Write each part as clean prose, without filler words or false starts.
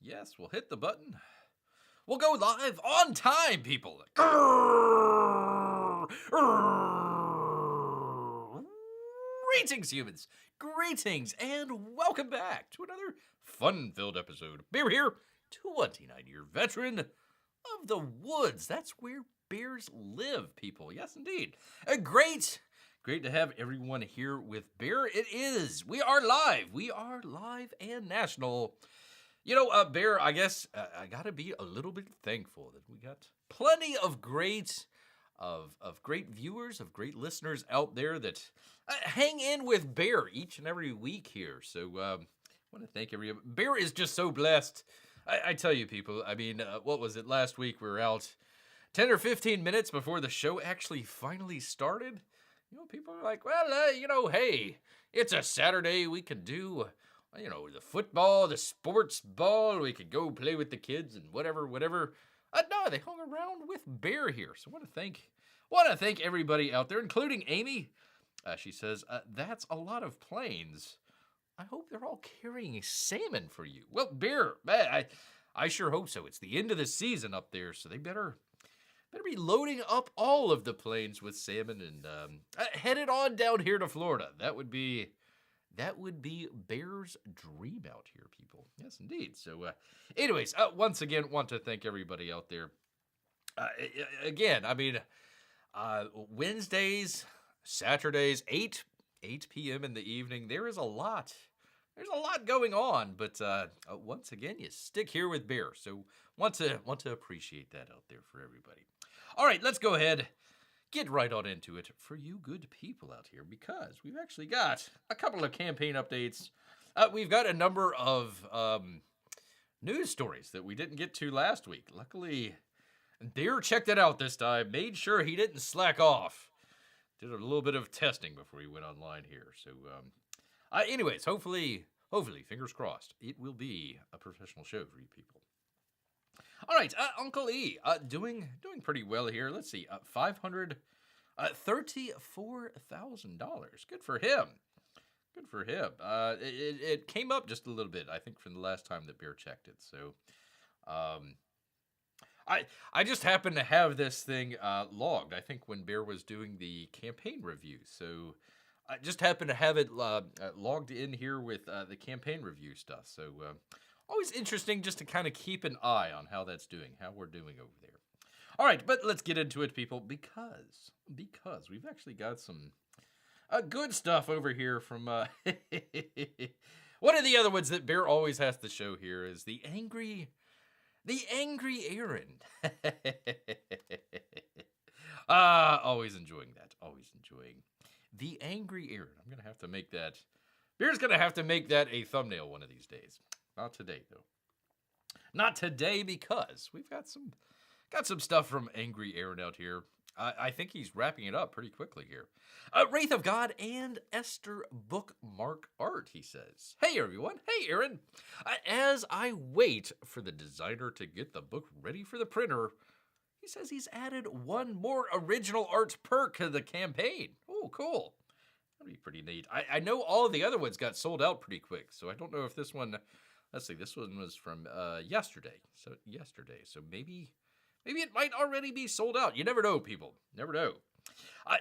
Yes, we'll hit the button. We'll go live on time, people. Greetings, humans. Greetings, and welcome back to another fun-filled episode. Bear here, 29-year veteran of the woods. That's where bears live, people. Yes, indeed. Great to have everyone here with Bear. It is. We are live. We are live and national. You know, Bear, I guess I gotta be a little bit thankful that we got plenty of great viewers, of great listeners out there that hang in with Bear each and every week here. So I want to thank everyone. Bear is just so blessed. I tell you, people. I mean, what was it? Last week we were out 10 or 15 minutes before the show actually finally started. You know, people are like, well, hey, it's a Saturday. We could do, the football, the sports ball. We could go play with the kids and whatever. No, they hung around with Bear here. So I want to thank everybody out there, including Amy. She says, that's a lot of planes. I hope they're all carrying salmon for you. Well, Bear, I sure hope so. It's the end of the season up there, so they better be loading up all of the planes with salmon and headed on down here to Florida. That would be Bear's dream out here, people. Yes, indeed. So, anyways, once again, want to thank everybody out there. Again, I mean, Wednesdays, Saturdays, 8 p.m. in the evening. There's a lot going on, but once again, you stick here with Bear. So, want to appreciate that out there for everybody. All right, let's go ahead. Get right on into it for you good people out here, because we've actually got a couple of campaign updates. We've got a number of news stories that we didn't get to last week. Luckily, Bear checked it out this time, made sure he didn't slack off. Did a little bit of testing before he went online here. So, anyways, hopefully, fingers crossed, it will be a professional show for you people. All right, Uncle E, doing pretty well here. Let's see, $534,000. Good for him. It came up just a little bit, I think, from the last time that Bear checked it. So, I just happened to have this thing logged. I think when Bear was doing the campaign review, so I just happened to have it logged in here with the campaign review stuff. So. Always interesting just to kind of keep an eye on how that's doing, how we're doing over there. All right, but let's get into it, people, because we've actually got some good stuff over here from one of the other ones that Bear always has to show here is the angry Irene. Always enjoying that. Always enjoying the angry Irene. I'm gonna have to make that. Bear's gonna have to make that a thumbnail one of these days. Not today, though. Not today, because we've got some stuff from Angry Aaron out here. I think he's wrapping it up pretty quickly here. Wraith of God and Esther bookmark art, he says. Hey, everyone. Hey, Aaron. As I wait for the designer to get the book ready for the printer, he says he's added one more original art perk to the campaign. Oh, cool. That'd be pretty neat. I know all of the other ones got sold out pretty quick, so I don't know if this one... Let's see, this one was from yesterday. So maybe it might already be sold out. You never know, people. Never know.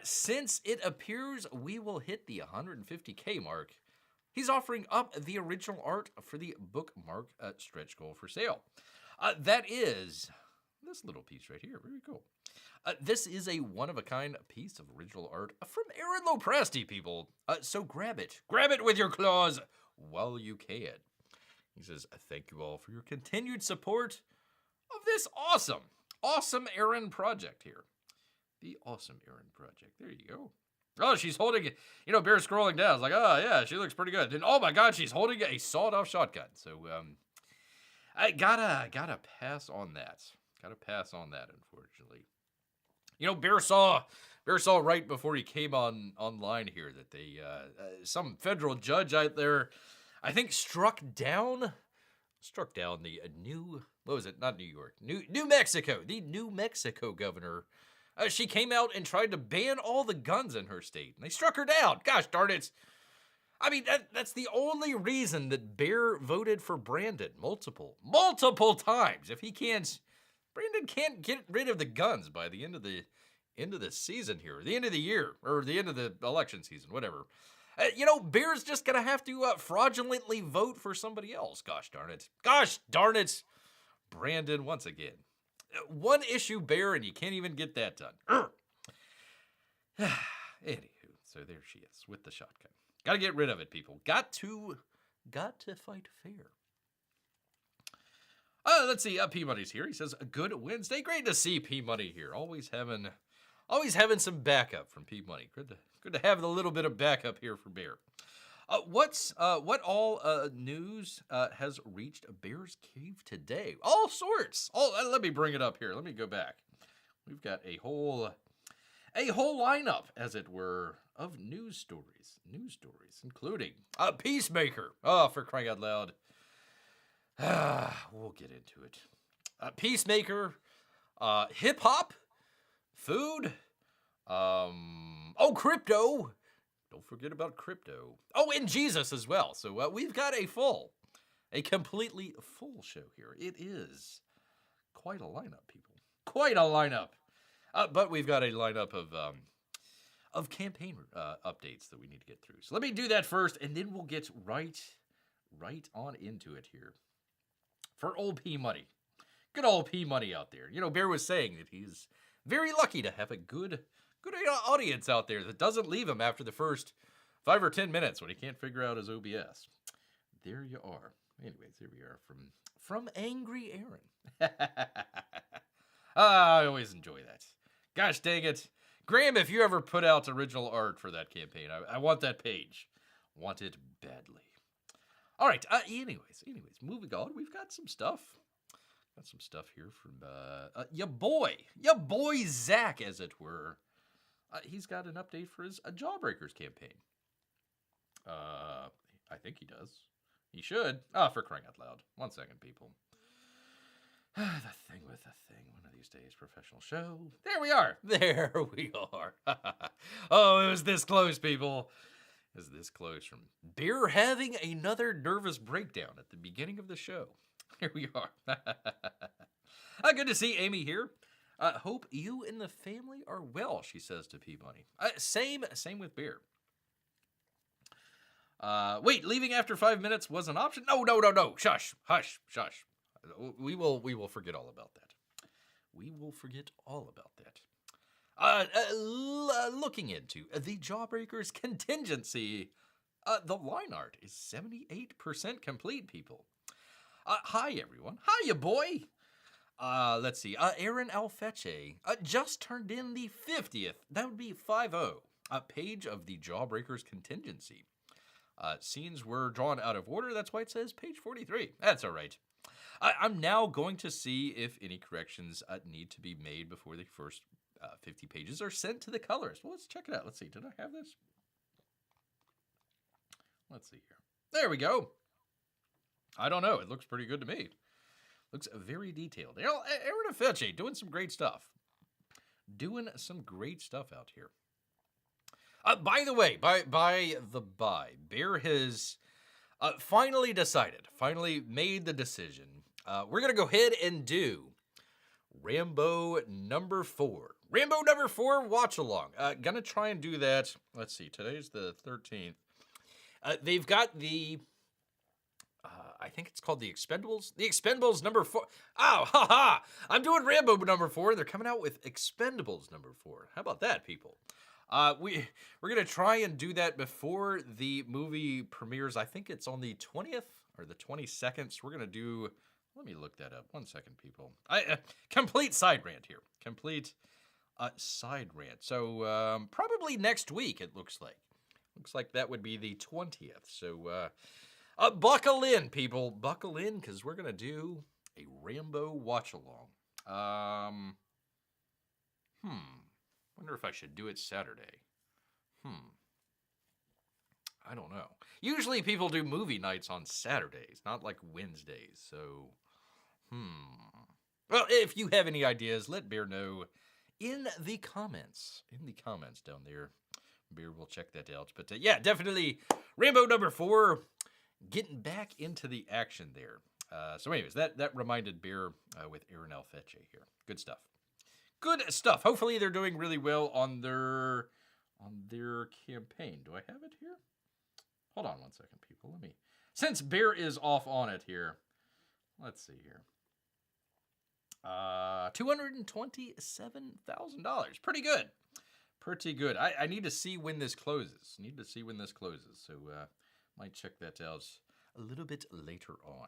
Since it appears we will hit the 150K mark, he's offering up the original art for the bookmark stretch goal for sale. That is this little piece right here. Very cool. This is a one-of-a-kind piece of original art from Aaron Lopresti, people. So grab it. Grab it with your claws while you can. He says, thank you all for your continued support of this awesome Aaron project here. The awesome Aaron project. There you go. Oh, she's holding it. Bear's scrolling down. It's like, oh, yeah, she looks pretty good. And oh, my God, she's holding a sawed-off shotgun. So, I gotta pass on that. Unfortunately. Bear saw right before he came online here that they, some federal judge out there, I think struck down the new, what was it? Not New York, New Mexico, the New Mexico governor. She came out and tried to ban all the guns in her state, and they struck her down. Gosh darn it. I mean, that's the only reason that Bear voted for Brandon multiple times. If he can't, Brandon can't get rid of the guns by the end of the season here, the end of the year, or the end of the election season, whatever. Bear's just gonna have to fraudulently vote for somebody else. Gosh darn it! Gosh darn it! Brandon once again. One issue Bear, and you can't even get that done. Anywho, so there she is with the shotgun. Gotta get rid of it, people. Got to fight fair. Let's see. P-Money's here. He says, a good Wednesday. Great to see P-Money here. Always having some backup from P-Money. Good to have a little bit of backup here for Bear. What all news has reached Bear's Cave today? All sorts. Let me bring it up here. Let me go back. We've got a whole lineup, as it were, of news stories, including Peacemaker. Oh, for crying out loud. We'll get into it. Peacemaker, hip hop, food, crypto. Don't forget about crypto. Oh, and Jesus as well. So we've got a completely full show here. It is quite a lineup, people. Quite a lineup. But we've got a lineup of campaign updates that we need to get through. So let me do that first, and then we'll get right on into it here. For old P-Money. Good old P-Money out there. Bear was saying that he's very lucky to have a good audience out there that doesn't leave him after the first 5 or 10 minutes when he can't figure out his OBS. There you are. Anyways, here we are from Angry Aaron. I always enjoy that. Gosh dang it. Graham, if you ever put out original art for that campaign, I want that page. Want it badly. All right. Anyways, moving on. We've got some stuff. Got some stuff here from your boy Zach, as it were. He's got an update for his Jawbreakers campaign. I think he does. He should. For crying out loud. 1 second, people. The thing with the thing. One of these days, professional show. There we are. Oh, it was this close, people. It was this close from Bear having another nervous breakdown at the beginning of the show. Here we are. Good to see Amy here. Hope you and the family are well, she says to P-Money. Same with Bear. Wait, leaving after 5 minutes was an option? No. Shush. We will forget all about that. We will forget all about that. Looking into the Jawbreakers contingency, the line art is 78% complete, people. Hi, everyone. Hiya, boy. Let's see. Aaron Alfeche just turned in the 50th. That would be 50. Page of the Jawbreakers contingency. Scenes were drawn out of order. That's why it says page 43. That's all right. I'm now going to see if any corrections need to be made before the first 50 pages are sent to the colorist. Well, let's check it out. Let's see. Did I have this? Let's see here. There we go. I don't know. It looks pretty good to me. Looks very detailed. Aaron Afeche doing some great stuff. Doing some great stuff out here. By the way, Bear has finally made the decision. We're going to go ahead and do Rambo number 4. Rambo number 4 watch along. Gonna try and do that. Let's see. Today's the 13th. They've got the I think it's called the Expendables. The Expendables number 4. Oh, haha! I'm doing Rambo number 4. They're coming out with Expendables number 4. How about that, people? We're gonna try and do that before the movie premieres. I think it's on the 20th or the 22nd. So we're gonna do. Let me look that up. 1 second, people. Complete side rant here. Complete side rant. So probably next week. It looks like. Looks like that would be the 20th. So buckle in, people. Buckle in, because we're gonna do a Rambo watch along. Wonder if I should do it Saturday. I don't know. Usually people do movie nights on Saturdays, not like Wednesdays. So, Well, if you have any ideas, let Bear know in the comments. In the comments down there Beer will check that out. But yeah, definitely Rainbow number 4, getting back into the action there. So anyways, that reminded Beer with Irenee Fetche here. Good stuff. Good stuff. Hopefully they're doing really well on their campaign. Do I have it here? Hold on one second, people. Let me. Since Bear is off on it here, let's see here. $227,000. Pretty good. Pretty good. I need to see when this closes. So might check that out a little bit later on.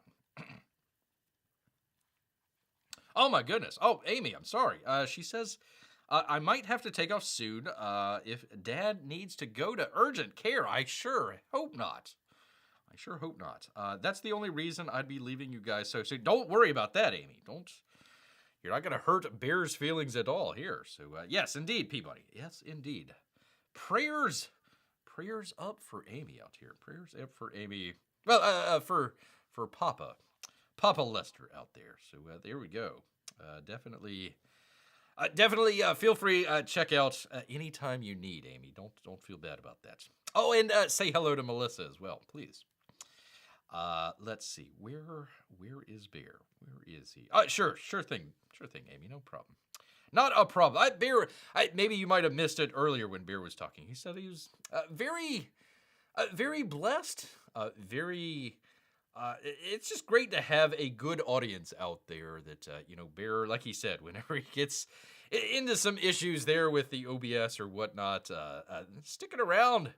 Oh my goodness. Oh, Amy, I'm sorry. She says, I might have to take off soon if Dad needs to go to urgent care. I sure hope not. That's the only reason I'd be leaving you guys so soon. Don't worry about that, Amy. You're not going to hurt Bear's feelings at all here. So, yes, indeed, Peabody. Yes, indeed. Prayers up for Amy out here. Prayers up for Amy. Well, for Papa Lester out there. So, there we go. Definitely feel free, check out anytime you need, Amy. Don't feel bad about that. Oh, and say hello to Melissa as well, please. Let's see. Where is Bear? Where is he? Sure thing, Amy. No problem. Not a problem. Maybe you might have missed it earlier when Bear was talking. He said he was very blessed. It's just great to have a good audience out there that, Bear, like he said, whenever he gets into some issues there with the OBS or whatnot, sticking around,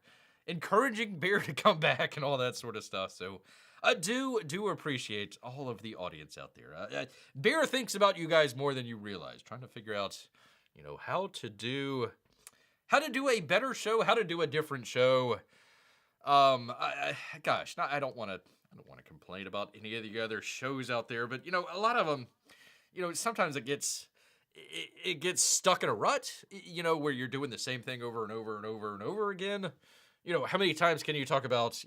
encouraging Bear to come back and all that sort of stuff. So I do appreciate all of the audience out there. Bear thinks about you guys more than you realize, trying to figure out, how to do a better show, how to do a different show. I don't want to complain about any of the other shows out there, but a lot of them, sometimes it gets stuck in a rut, where you're doing the same thing over and over and over and over again. How many times can you talk about,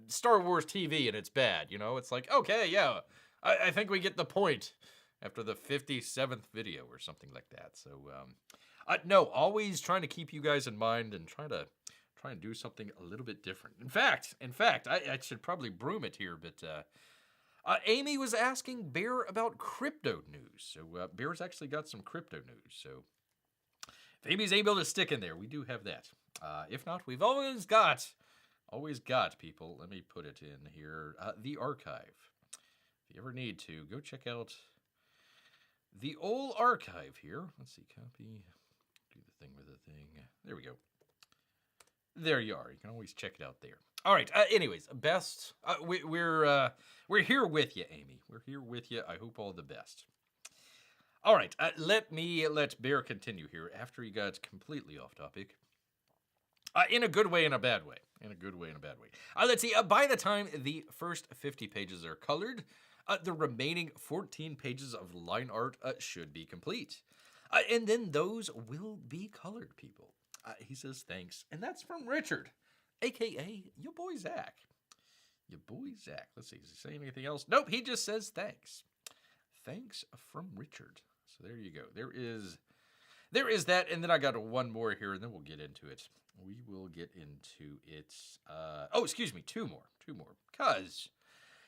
Star Wars TV and it's bad? It's like, okay, yeah, I think we get the point after the 57th video or something like that. So, no, always trying to keep you guys in mind and try and do something a little bit different. In fact, I should probably broom it here, but Amy was asking Bear about crypto news. So Bear's actually got some crypto news. So if Amy's able to stick in there, we do have that. If not, we've always got people. Let me put it in here. The archive. If you ever need to, go check out the old archive here. Let's see, copy. Do the thing with the thing. There we go. There you are. You can always check it out there. All right. Anyways, best. We're here with you, Amy. We're here with you. I hope all the best. All right. Let Bear continue here after he got completely off topic. In a good way and a bad way. Let's see. By the time the first 50 pages are colored, the remaining 14 pages of line art should be complete. And then those will be colored, people. He says thanks. And that's from Richard, a.k.a. your boy Zach. Let's see. Does he say anything else? Nope. He just says thanks. Thanks from Richard. So there you go. There is that. And then I got one more here, and then we'll get into it. We will get into it. Excuse me. Two more.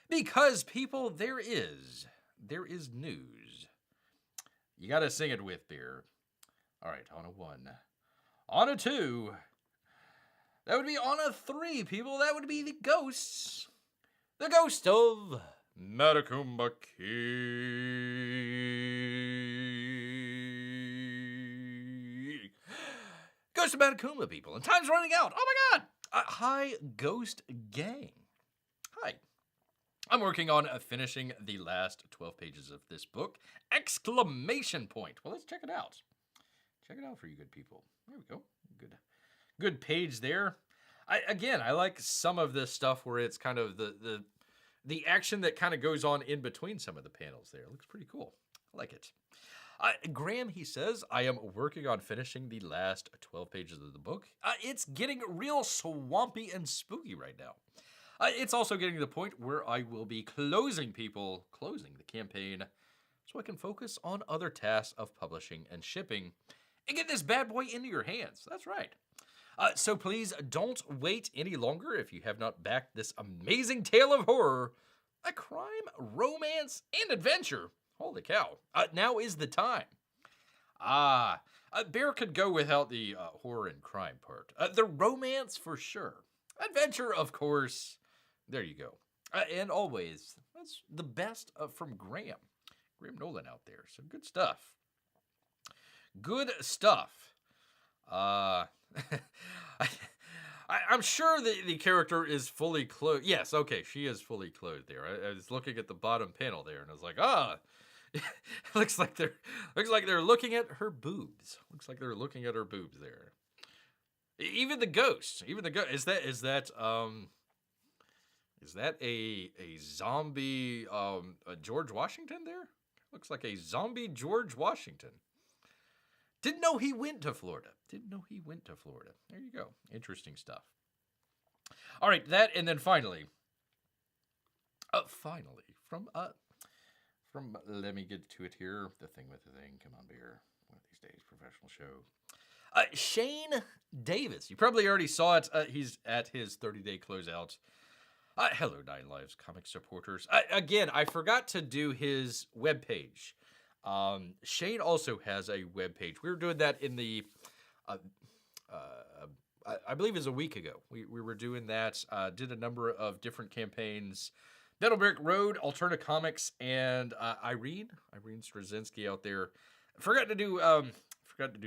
Because people, there is news. You got to sing it with Beer. All right. On a 1. On a 2. That would be on a 3, people. That would be the ghosts. The ghost of Matecumbe King. Ghost of Matecumbe, people. And time's running out. Oh my God. Hi, Ghost Gang. Hi. I'm working on finishing the last 12 pages of this book. Exclamation point. Well, let's check it out. Check it out for you good people. There we go. Good page there. I like some of this stuff where it's kind of the action that kind of goes on in between some of the panels there. It looks pretty cool. I like it. Graham, he says, I am working on finishing the last 12 pages of the book. It's getting real swampy and spooky right now. It's also getting to the point where I will be closing the campaign, so I can focus on other tasks of publishing and shipping and get this bad boy into your hands. That's right. So please don't wait any longer if you have not backed this amazing tale of horror, a crime, romance, and adventure. Holy cow. Now is the time. Bear could go without the horror and crime part. The romance for sure. Adventure, of course. There you go. And always, that's the best from Graham Nolan out there. So good stuff. Good stuff. I'm sure the character is fully clothed. Yes, okay, she is fully clothed there. I was looking at the bottom panel there, and I was like, looks like they're looking at her boobs. Looks like they're looking at her boobs there. Even the ghost. Is that a zombie a George Washington there? Looks like a zombie George Washington. Didn't know he went to Florida. There you go. Interesting stuff. All right, that, and then finally, from let me get to it here. The thing with the thing. Come on, Bear. One of these days, professional show. Shane Davis. You probably already saw it. He's at his 30-day closeout. Hello, Nine Lives comic supporters. Again, I forgot to do his webpage. Shane also has a webpage. We were doing that in the, I believe it was a week ago. We were doing that, did a number of different campaigns. Brick Road, Alterna Comics, and Irene Straczynski out there. Forgot to do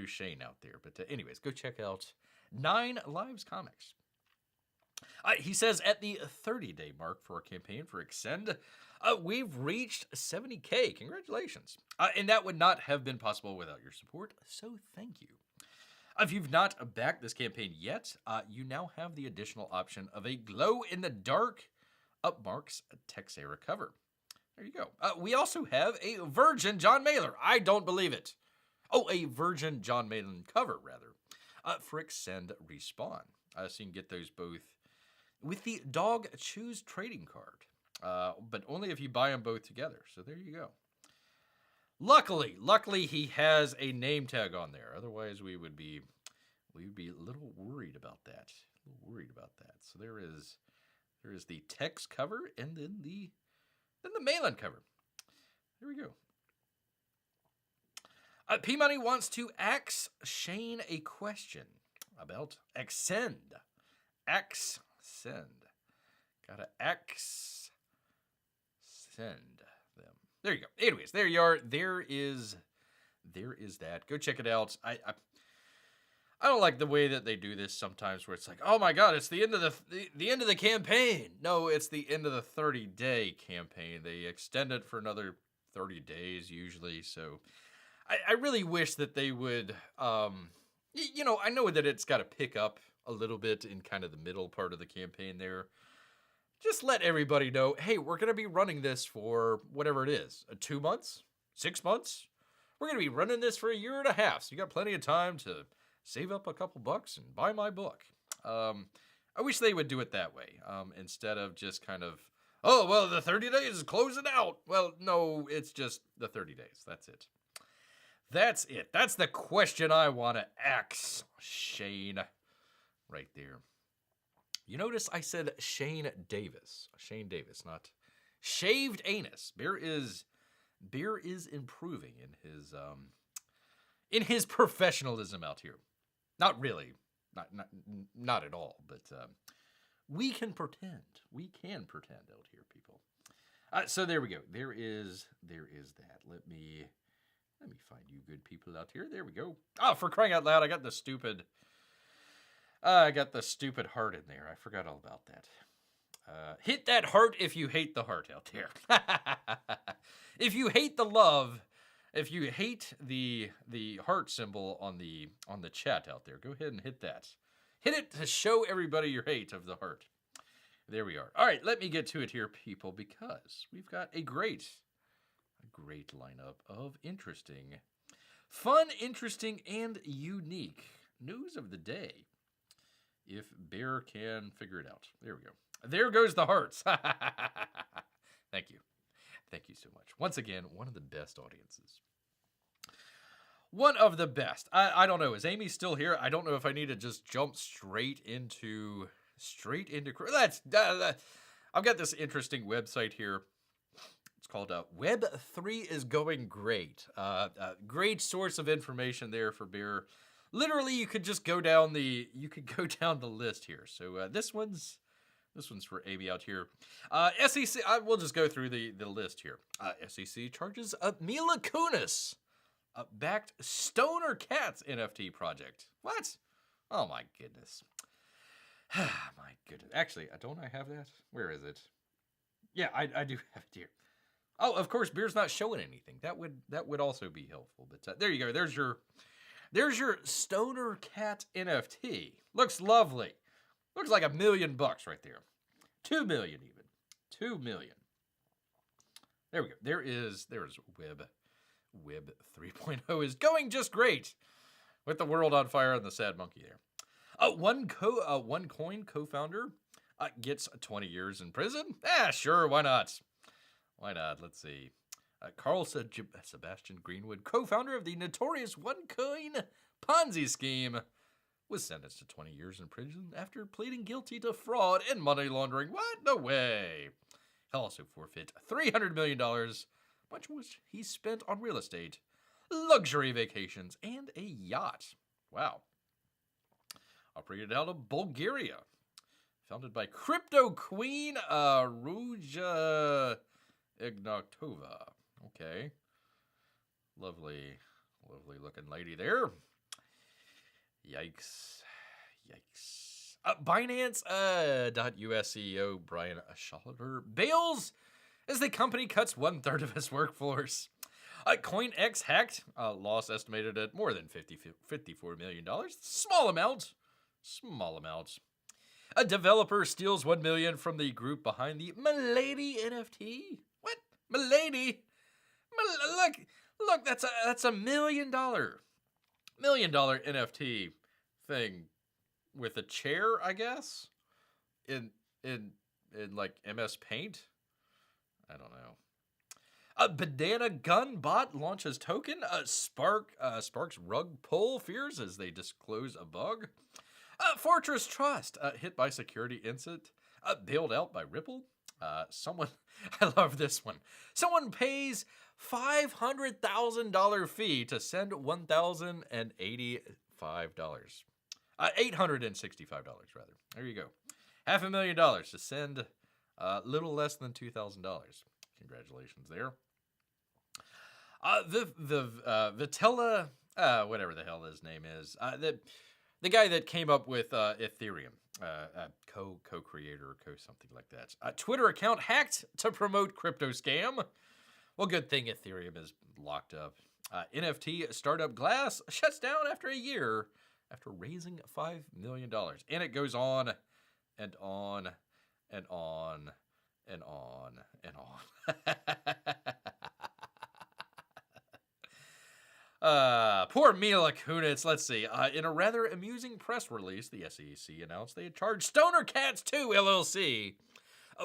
Shane out there. But anyways, go check out 9 Lives Comics. He says at the 30-day mark for our campaign for Axcend, we've reached 70K. Congratulations. And that would not have been possible without your support, so thank you. If you've not backed this campaign yet, you now have the additional option of a glow-in-the-dark Upmarks Texera cover. There you go. We also have a Virgin John Mailer. I don't believe it. Oh, a Virgin John Mailer cover, rather, for Axcend Respawn. So you can get those both with the Dog Choose trading card. But only if you buy them both together. So there you go. Luckily, he has a name tag on there. Otherwise, we would be a little worried about that. So there is the text cover, and then the mail-in cover. There we go. P Money wants to ask Shane a question about Axcend. Gotta Axcend them. There you go. Anyways, there you are. There is that. Go check it out. I don't like the way that they do this sometimes, where it's like, oh my god, it's the end of the end of the campaign. No, it's the end of the 30-day campaign. They extend it for another 30 days usually. So I really wish that they would. I know that it's got to pick up a little bit in kind of the middle part of the campaign there. Just let everybody know, hey, we're going to be running this for whatever it is, 2 months, 6 months. We're going to be running this for 1.5 years, so you got plenty of time to save up a couple bucks and buy my book. I wish they would do it that way, instead of just kind of, oh, well, the 30 days is closing out. Well, no, it's just the 30 days. That's it. That's the question I want to ask Shane right there. You notice I said Shane Davis, not shaved anus. Bear is improving in his professionalism out here. Not really, not at all. But we can pretend. We can pretend out here, people. So there we go. There is that. Let me find you good people out here. There we go. Oh, for crying out loud! I got the stupid heart in there. I forgot all about that. Hit that heart if you hate the heart out there. If you hate the love, if you hate the heart symbol on the chat out there, go ahead and hit that. Hit it to show everybody your hate of the heart. There we are. All right, let me get to it here, people, because we've got a great lineup of fun, interesting, and unique news of the day. If Bear can figure it out. There we go. There goes the hearts. Thank you. Thank you so much. Once again, one of the best audiences. One of the best. I don't know. Is Amy still here? I don't know if I need to just jump straight into. That's. I've got this interesting website here. It's called Web3 is Going Great. Great source of information there for beer. Literally, you could just go down the list here. So this one's for Amy out here. SEC. We'll just go through the list here. SEC charges Mila Kunis backed Stoner Cats NFT project. What? Oh my goodness. My goodness. Actually, don't I have that? Where is it? Yeah, I do have it here. Oh, of course, beer's not showing anything. That would also be helpful. But there you go. There's your Stoner Cat NFT. Looks lovely. Looks like $1 million right there. 2 million even. 2 million. There we go. There's Web 3.0 is going just great with the world on fire and the sad monkey there. OneCoin co-founder gets 20 years in prison. Sure, why not? Why not? Let's see. Carl Sebastian Greenwood, co-founder of the notorious OneCoin Ponzi scheme, was sentenced to 20 years in prison after pleading guilty to fraud and money laundering. What? No way. He'll also forfeit $300 million, much which he spent on real estate, luxury vacations, and a yacht. Wow. Operated out of Bulgaria. Founded by crypto queen Ruja Ignatova. Okay. Lovely looking lady there. Yikes. Binance.US CEO Brian Scholiver bails as the company cuts 1/3 of its workforce. CoinX hacked. Loss estimated at more than $54 million. Small amount. A developer steals $1 million from the group behind the Milady NFT. What? Milady? Look, that's a $1 million NFT thing with a chair, I guess, in like MS Paint. I don't know. A Banana Gun bot launches token. Sparks rug pull fears as they disclose a bug. Fortress Trust hit by security incident. Bailed out by Ripple. I love this one. Someone pays $500,000 fee to send $1,085. $865 rather. There you go. $500,000 to send little less than $2,000. Congratulations there. Vitella, whatever the hell his name is, the guy that came up with Ethereum, co-creator, something like that. Twitter account hacked to promote crypto scam. Well, good thing Ethereum is locked up. NFT startup Glass shuts down after a year after raising $5 million. And it goes on and on and on and on and on. Poor Mila Kunis. Let's see. In a rather amusing press release, the SEC announced they had charged Stoner Cats 2 LLC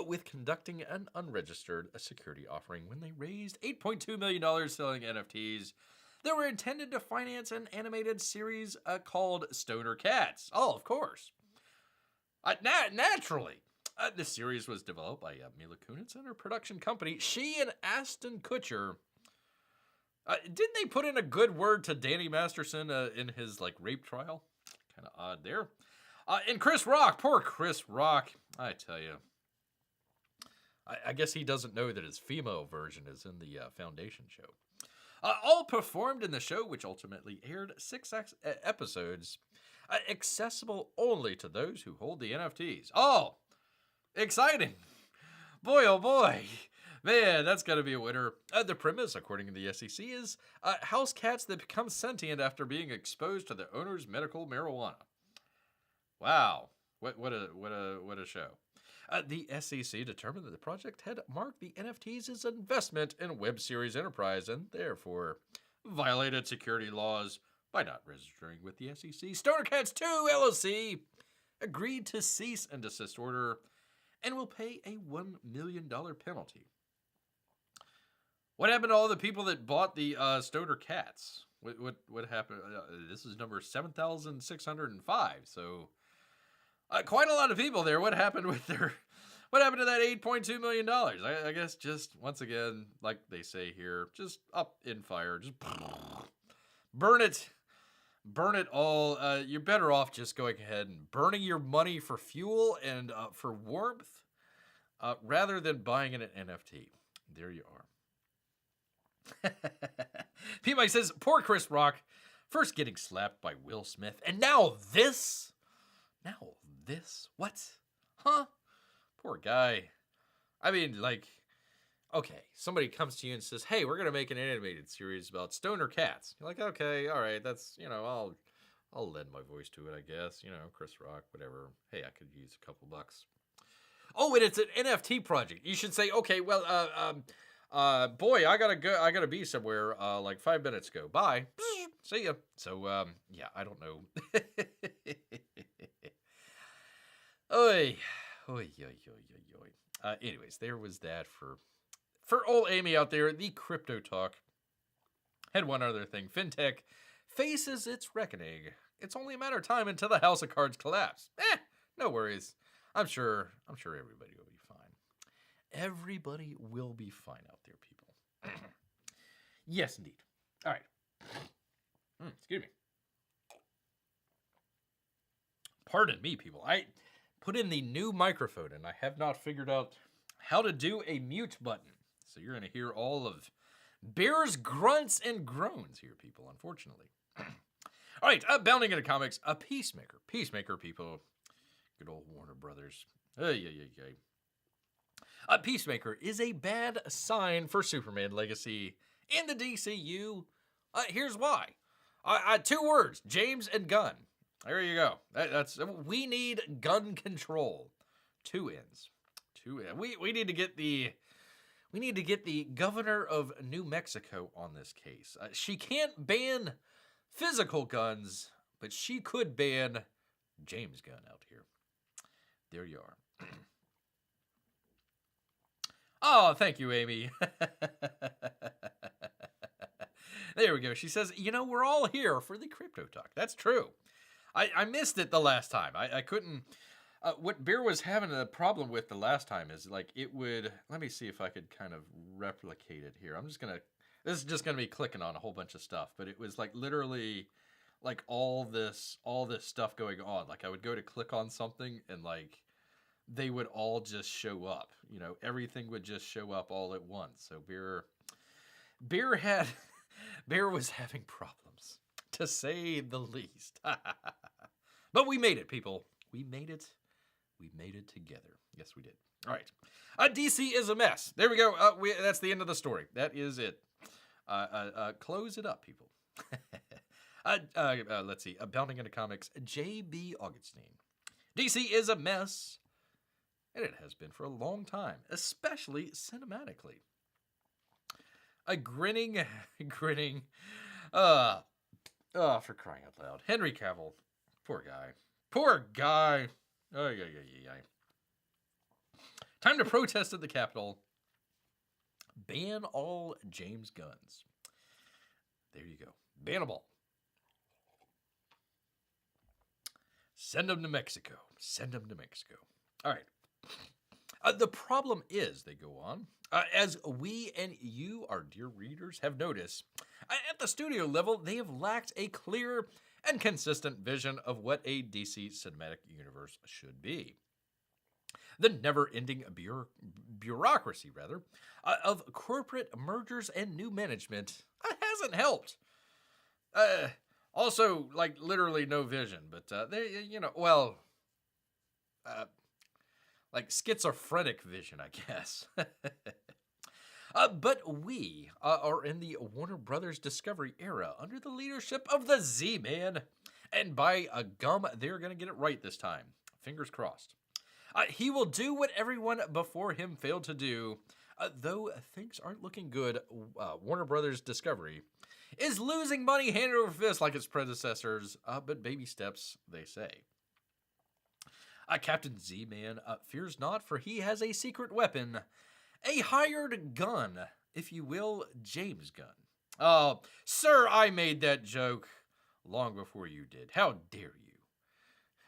with conducting an unregistered security offering when they raised $8.2 million selling NFTs that were intended to finance an animated series called Stoner Cats. Oh, of course. Naturally. The series was developed by Mila Kunis and her production company. She and Ashton Kutcher. Didn't they put in a good word to Danny Masterson in his rape trial? Kind of odd there. And Chris Rock, poor Chris Rock. I tell you, I guess he doesn't know that his female version is in the Foundation show. All performed in the show, which ultimately aired 6 episodes, accessible only to those who hold the NFTs. Oh, exciting! Boy, oh boy. Man, that's got to be a winner. The premise, according to the SEC, is house cats that become sentient after being exposed to the owner's medical marijuana. Wow, what a show. The SEC determined that the project had marked the NFTs as investment in web series enterprise and therefore violated security laws by not registering with the SEC. Stoner Cats 2 LLC agreed to cease and desist order and will pay a $1 million penalty. What happened to all the people that bought the Stoner Cats? What happened? This is number 7,605. So quite a lot of people there. What happened with their? What happened to that $8.2 million? I guess just once again, like they say here, just up in fire, just burn it. Burn it all. You're better off just going ahead and burning your money for fuel and for warmth rather than buying an NFT. There you are. P-Mike says, poor Chris Rock, first getting slapped by Will Smith, and now this? Now this? What? Huh? Poor guy. I mean, like, okay, somebody comes to you and says, hey, we're going to make an animated series about stoner cats. You're like, okay, all right, that's, I'll lend my voice to it, I guess. Chris Rock, whatever. Hey, I could use a couple bucks. Oh, and it's an NFT project. You should say, okay, well, boy, I gotta be somewhere, like 5 minutes ago. Bye. See ya. So, yeah, I don't know. Oy. Oy, oy, oy, oy, oy. Anyways, there was that for old Amy out there. The crypto talk had one other thing. FinTech faces its reckoning. It's only a matter of time until the house of cards collapse. No worries. I'm sure everybody will be fine. Everybody will be fine out there, people. Yes, indeed. All right. Excuse me. Pardon me, people. I put in the new microphone, and I have not figured out how to do a mute button. So you're going to hear all of Bear's grunts and groans here, people, unfortunately. All right, bounding into comics, a Peacemaker. Peacemaker, people. Good old Warner Brothers. A Peacemaker is a bad sign for Superman Legacy in the DCU. Here's why. 2 words, James and Gunn. There you go. We need gun control. 2 ends. We need to get the governor of New Mexico on this case. She can't ban physical guns, but she could ban James Gunn out here. There you are. Oh, thank you, Amy. There we go. She says, we're all here for the crypto talk. That's true. I missed it the last time. I couldn't. What Bear was having a problem with the last time is like it would. Let me see if I could kind of replicate it here. This is just gonna be clicking on a whole bunch of stuff, but it was like literally like all this stuff going on. Like I would go to click on something and like they would all just show up. Everything would just show up all at once. So Bear was having problems, to say the least. But we made it, people. We made it. We made it together. Yes, we did. All right. DC is a mess. There we go. That's the end of the story. That is it. Close it up, people. Let's see. Bounding into comics, J.B. Augustine. DC is a mess. And it has been for a long time, especially cinematically. A grinning, for crying out loud. Henry Cavill. Poor guy. Oh, yeah. Time to protest at the Capitol. Ban all James Guns. There you go. Ban them all. Send them to Mexico. All right. The problem is, they go on, as we and you, our dear readers, have noticed, at the studio level, they have lacked a clear and consistent vision of what a DC cinematic universe should be. The never-ending bureaucracy, of corporate mergers and new management hasn't helped. Also, like, literally no vision, but, like schizophrenic vision, I guess. But we are in the Warner Brothers Discovery era under the leadership of the Z-Man. And by gum, they're going to get it right this time. Fingers crossed. He will do what everyone before him failed to do. Though things aren't looking good, Warner Brothers Discovery is losing money hand over fist like its predecessors. But baby steps, they say. Captain Z-Man fears not, for he has a secret weapon. A hired gun, if you will, James Gunn. Oh, sir, I made that joke long before you did. How dare you?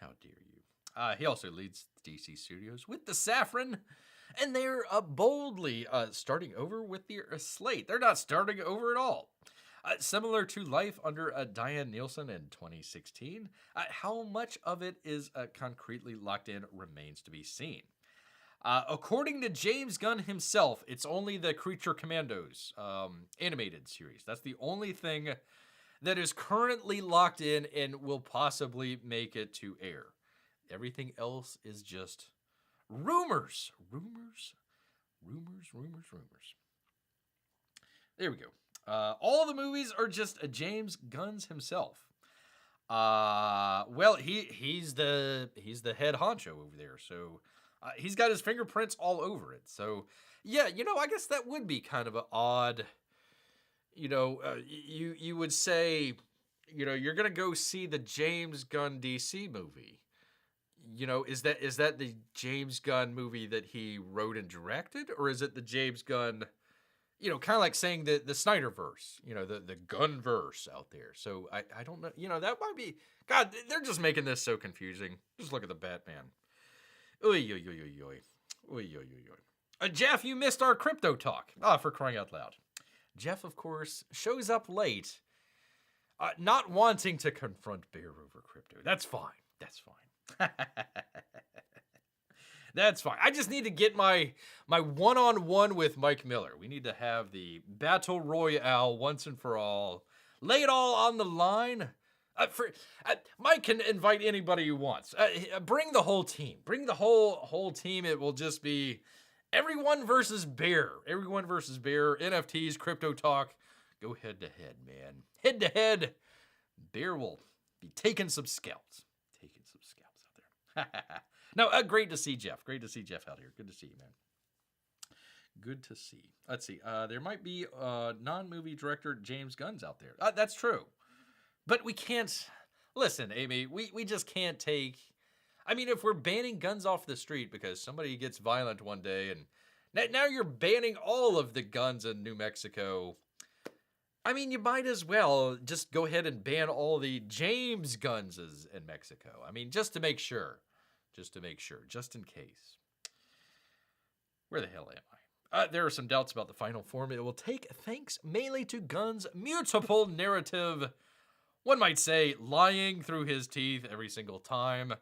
How dare you? He also leads DC Studios with the Saffron, and they're boldly starting over with their slate. They're not starting over at all. Similar to life under Diane Nielsen in 2016, how much of it is concretely locked in remains to be seen. According to James Gunn himself, it's only the Creature Commandos animated series. That's the only thing that is currently locked in and will possibly make it to air. Everything else is just rumors. Rumors. There we go. All the movies are just James Gunn's himself. Well, he's the head honcho over there, so he's got his fingerprints all over it. So yeah, I guess that would be kind of an odd. You would say, you're gonna go see the James Gunn DC movie. Is that the James Gunn movie that he wrote and directed, or is it the James Gunn? Kind of like saying the Snyderverse, the Gunverse out there. So I don't know. That might be, God, they're just making this so confusing. Just look at the Batman. Oy. Jeff, you missed our crypto talk. For crying out loud. Jeff, of course, shows up late, not wanting to confront Bear over crypto. That's fine. That's fine. I just need to get my one-on-one with Mike Miller. We need to have the battle royale once and for all. Lay it all on the line. Mike can invite anybody he wants. Bring the whole team. Bring the whole team. It will just be everyone versus Bear. Everyone versus Bear. NFTs, crypto talk. Go head to head, man. Head to head. Bear will be taking some scalps. Out there. No, great to see Jeff. Great to see Jeff out here. Good to see you, man. Good to see. Let's see. There might be non-movie director James Gunn's out there. That's true. But we can't... Listen, Amy, we just can't take... I mean, if we're banning guns off the street because somebody gets violent one day and now you're banning all of the guns in New Mexico... I mean, you might as well just go ahead and ban all the James Guns in Mexico. I mean, just to make sure. Just in case. Where the hell am I? There are some doubts about the final form it will take, thanks mainly to Gunn's mutable narrative. One might say lying through his teeth every single time,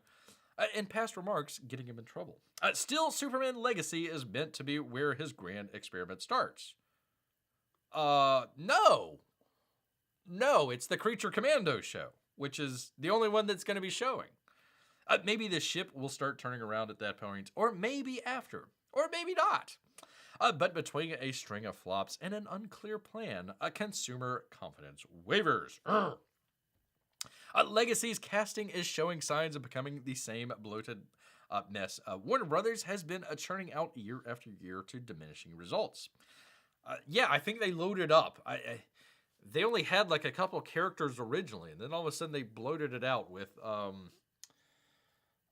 and past remarks getting him in trouble. Still, Superman Legacy is meant to be where his grand experiment starts. No, it's the Creature Commando show, which is the only one that's going to be showing. Maybe the ship will start turning around at that point, or maybe after, or maybe not. But between a string of flops and an unclear plan, consumer confidence wavers. Legacy's casting is showing signs of becoming the same bloated mess Warner Brothers has been churning out year after year to diminishing results. Yeah, I think they loaded up. They only had like a couple characters originally, and then all of a sudden they bloated it out with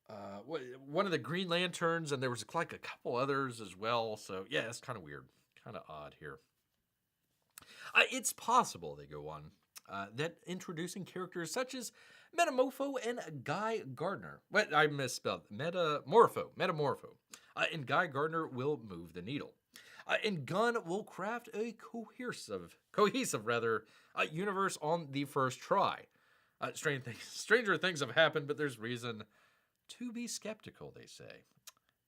one of the Green Lanterns, and there was like a couple others as well. So yeah, it's kind of weird, kind of odd here. It's possible, they go on, that introducing characters such as Metamorpho and Guy Gardner. What I misspelled. Metamorpho. And Guy Gardner will move the needle. And Gunn will craft a cohesive universe on the first try. Stranger things have happened, but there's reason to be skeptical, they say.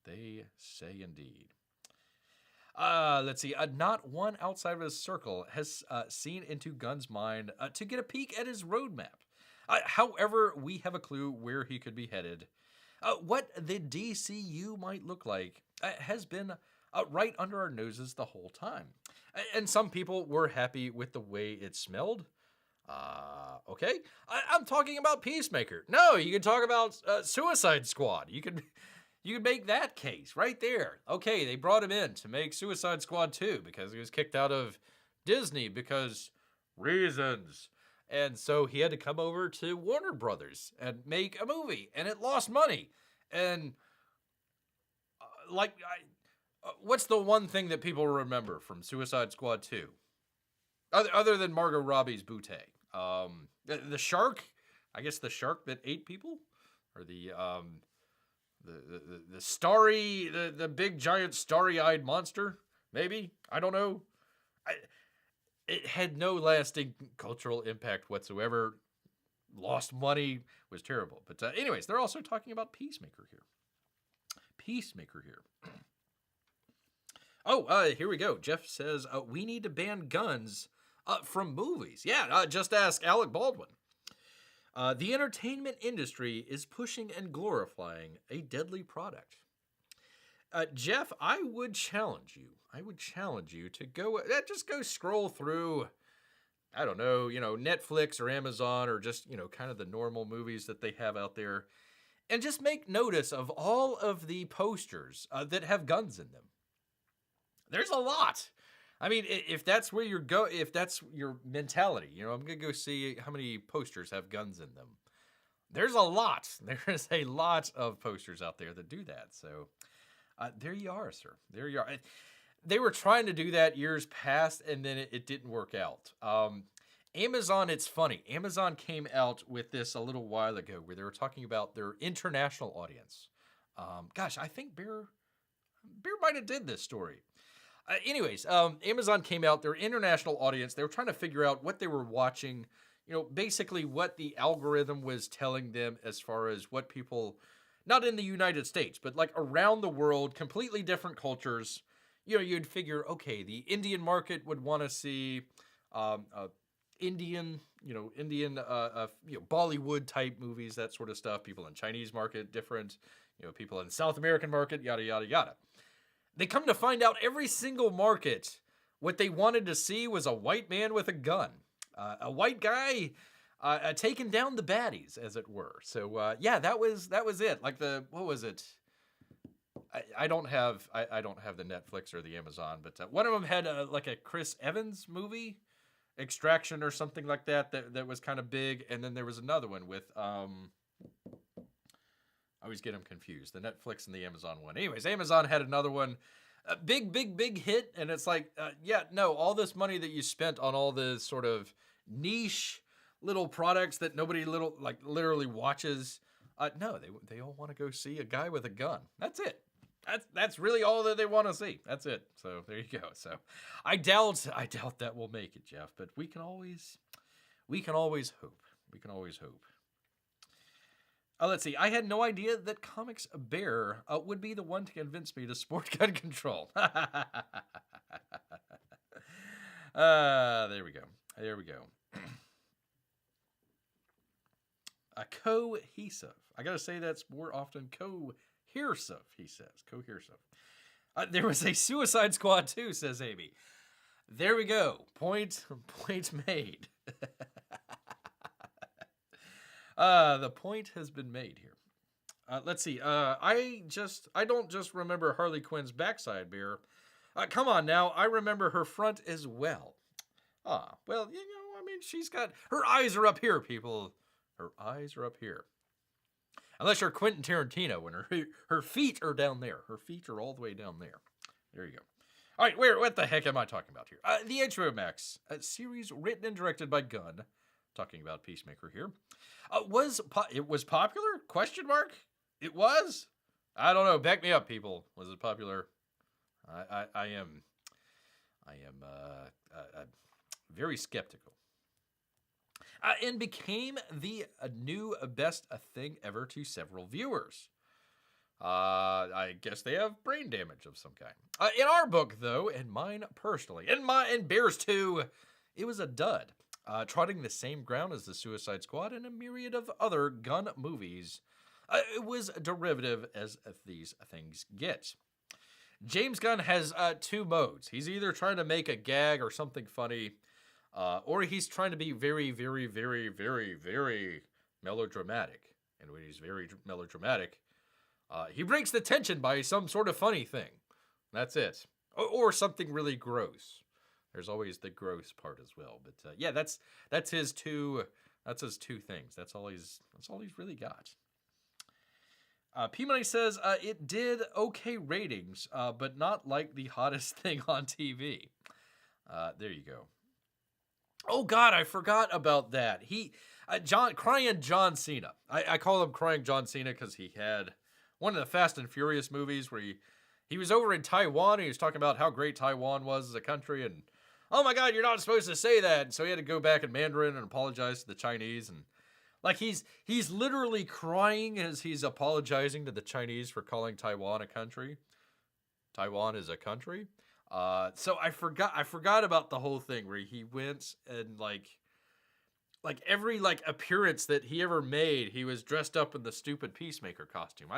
They say indeed. Let's see. Not one outside of his circle has seen into Gunn's mind to get a peek at his roadmap. However, we have a clue where he could be headed. What the DCU might look like has been right under our noses the whole time. And some people were happy with the way it smelled. Okay. I'm talking about Peacemaker. No, you can talk about Suicide Squad. You could make that case right there. Okay, they brought him in to make Suicide Squad 2 because he was kicked out of Disney because reasons. And so he had to come over to Warner Brothers and make a movie, and it lost money. And what's the one thing that people remember from Suicide Squad 2? Other than Margot Robbie's bootay. The shark, I guess the shark that ate people, or the starry, the big giant starry-eyed monster. Maybe, I don't know. It had no lasting cultural impact whatsoever. Lost money, was terrible. But anyways, they're also talking about Peacemaker here. Peacemaker here. Oh, here we go. Jeff says we need to ban guns from movies. Yeah, just ask Alec Baldwin. The entertainment industry is pushing and glorifying a deadly product. Jeff, I would challenge you. To go, just go scroll through, I don't know, Netflix or Amazon or just, kind of the normal movies that they have out there. And just make notice of all of the posters that have guns in them. There's a lot. I mean, if that's where if that's your mentality, I'm going to go see how many posters have guns in them. There's a lot. There is a lot of posters out there that do that. So there you are, sir. There you are. They were trying to do that years past, and then it didn't work out. Amazon, it's funny. Amazon came out with this a little while ago where they were talking about their international audience. I think Bear might have did this story. Anyways, Amazon came out, their international audience, they were trying to figure out what they were watching, basically what the algorithm was telling them as far as what people, not in the United States, but like around the world, completely different cultures. You'd figure, okay, the Indian market would want to see Indian Bollywood type movies, that sort of stuff. People in Chinese market, different, people in South American market, yada, yada, yada. They come to find out every single market, what they wanted to see was a white man with a gun. A white guy taking down the baddies, as it were. So, that was it. Like what was it? I don't have the Netflix or the Amazon, but one of them had like a Chris Evans movie, Extraction or something like that was kind of big. And then there was another one with, I always get them confused, the Netflix and the Amazon one. Anyways, Amazon had another one, a big hit. And it's like, all this money that you spent on all this sort of niche little products that nobody literally watches. No, they all want to go see a guy with a gun. That's it. That's really all that they want to see. That's it. So there you go. So I doubt that will make it, Jeff, but we can always hope. We can always hope. Let's see. I had no idea that Comics Bear would be the one to convince me to sport gun control. There we go. Cohesive. I gotta say that's more often cohesive, he says. Cohesive. There was a Suicide Squad too, says Amy. There we go. Point made. The point has been made here. Let's see. I don't just remember Harley Quinn's backside, Bear. Come on now. I remember her front as well. Well, she's got, her eyes are up here, people. Her eyes are up here. Unless you're Quentin Tarantino, when her feet are down there. Her feet are all the way down there. There you go. All right, what the heck am I talking about here? The HBO Max series written and directed by Gunn. Talking about Peacemaker here. It was popular? Question mark? It was? I don't know. Back me up, people. Was it popular? I am very skeptical. And became the new best thing ever to several viewers. I guess they have brain damage of some kind. In our book, though, and mine personally, and Bears too, it was a dud. Trotting the same ground as the Suicide Squad and a myriad of other Gunn movies. It was derivative as these things get. James Gunn has two modes. He's either trying to make a gag or something funny, or he's trying to be very, very, very, very, very melodramatic. And when he's very melodramatic, he breaks the tension by some sort of funny thing. That's it. Or something really gross. There's always the gross part as well. But that's his two things. That's all he's really got. P-Money says it did okay ratings, but not like the hottest thing on TV. There you go. Oh God, I forgot about that. Crying John Cena. I call him Crying John Cena because he had one of the Fast and Furious movies where he was over in Taiwan and he was talking about how great Taiwan was as a country, and oh my God, you're not supposed to say that. And so he had to go back in Mandarin and apologize to the Chinese, and like he's literally crying as he's apologizing to the Chinese for calling Taiwan a country. Taiwan is a country. So I forgot about the whole thing where he went and like every like appearance that he ever made, he was dressed up in the stupid Peacemaker costume.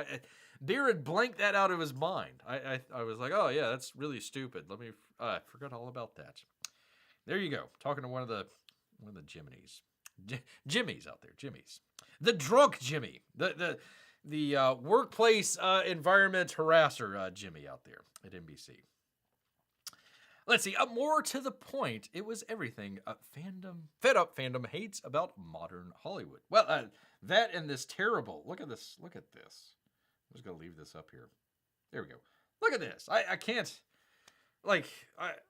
Beer had blanked that out of his mind. I was like, oh yeah, that's really stupid. I forgot all about that. There you go. Talking to one of the Jiminy's. Jimmy's out there, Jimmy's. The drunk Jimmy. The workplace environment harasser Jimmy out there at NBC. Let's see, more to the point, it was everything fed up fandom hates about modern Hollywood. Well, that and this terrible, look at this. I'm just going to leave this up here. There we go. Look at this. I can't, like,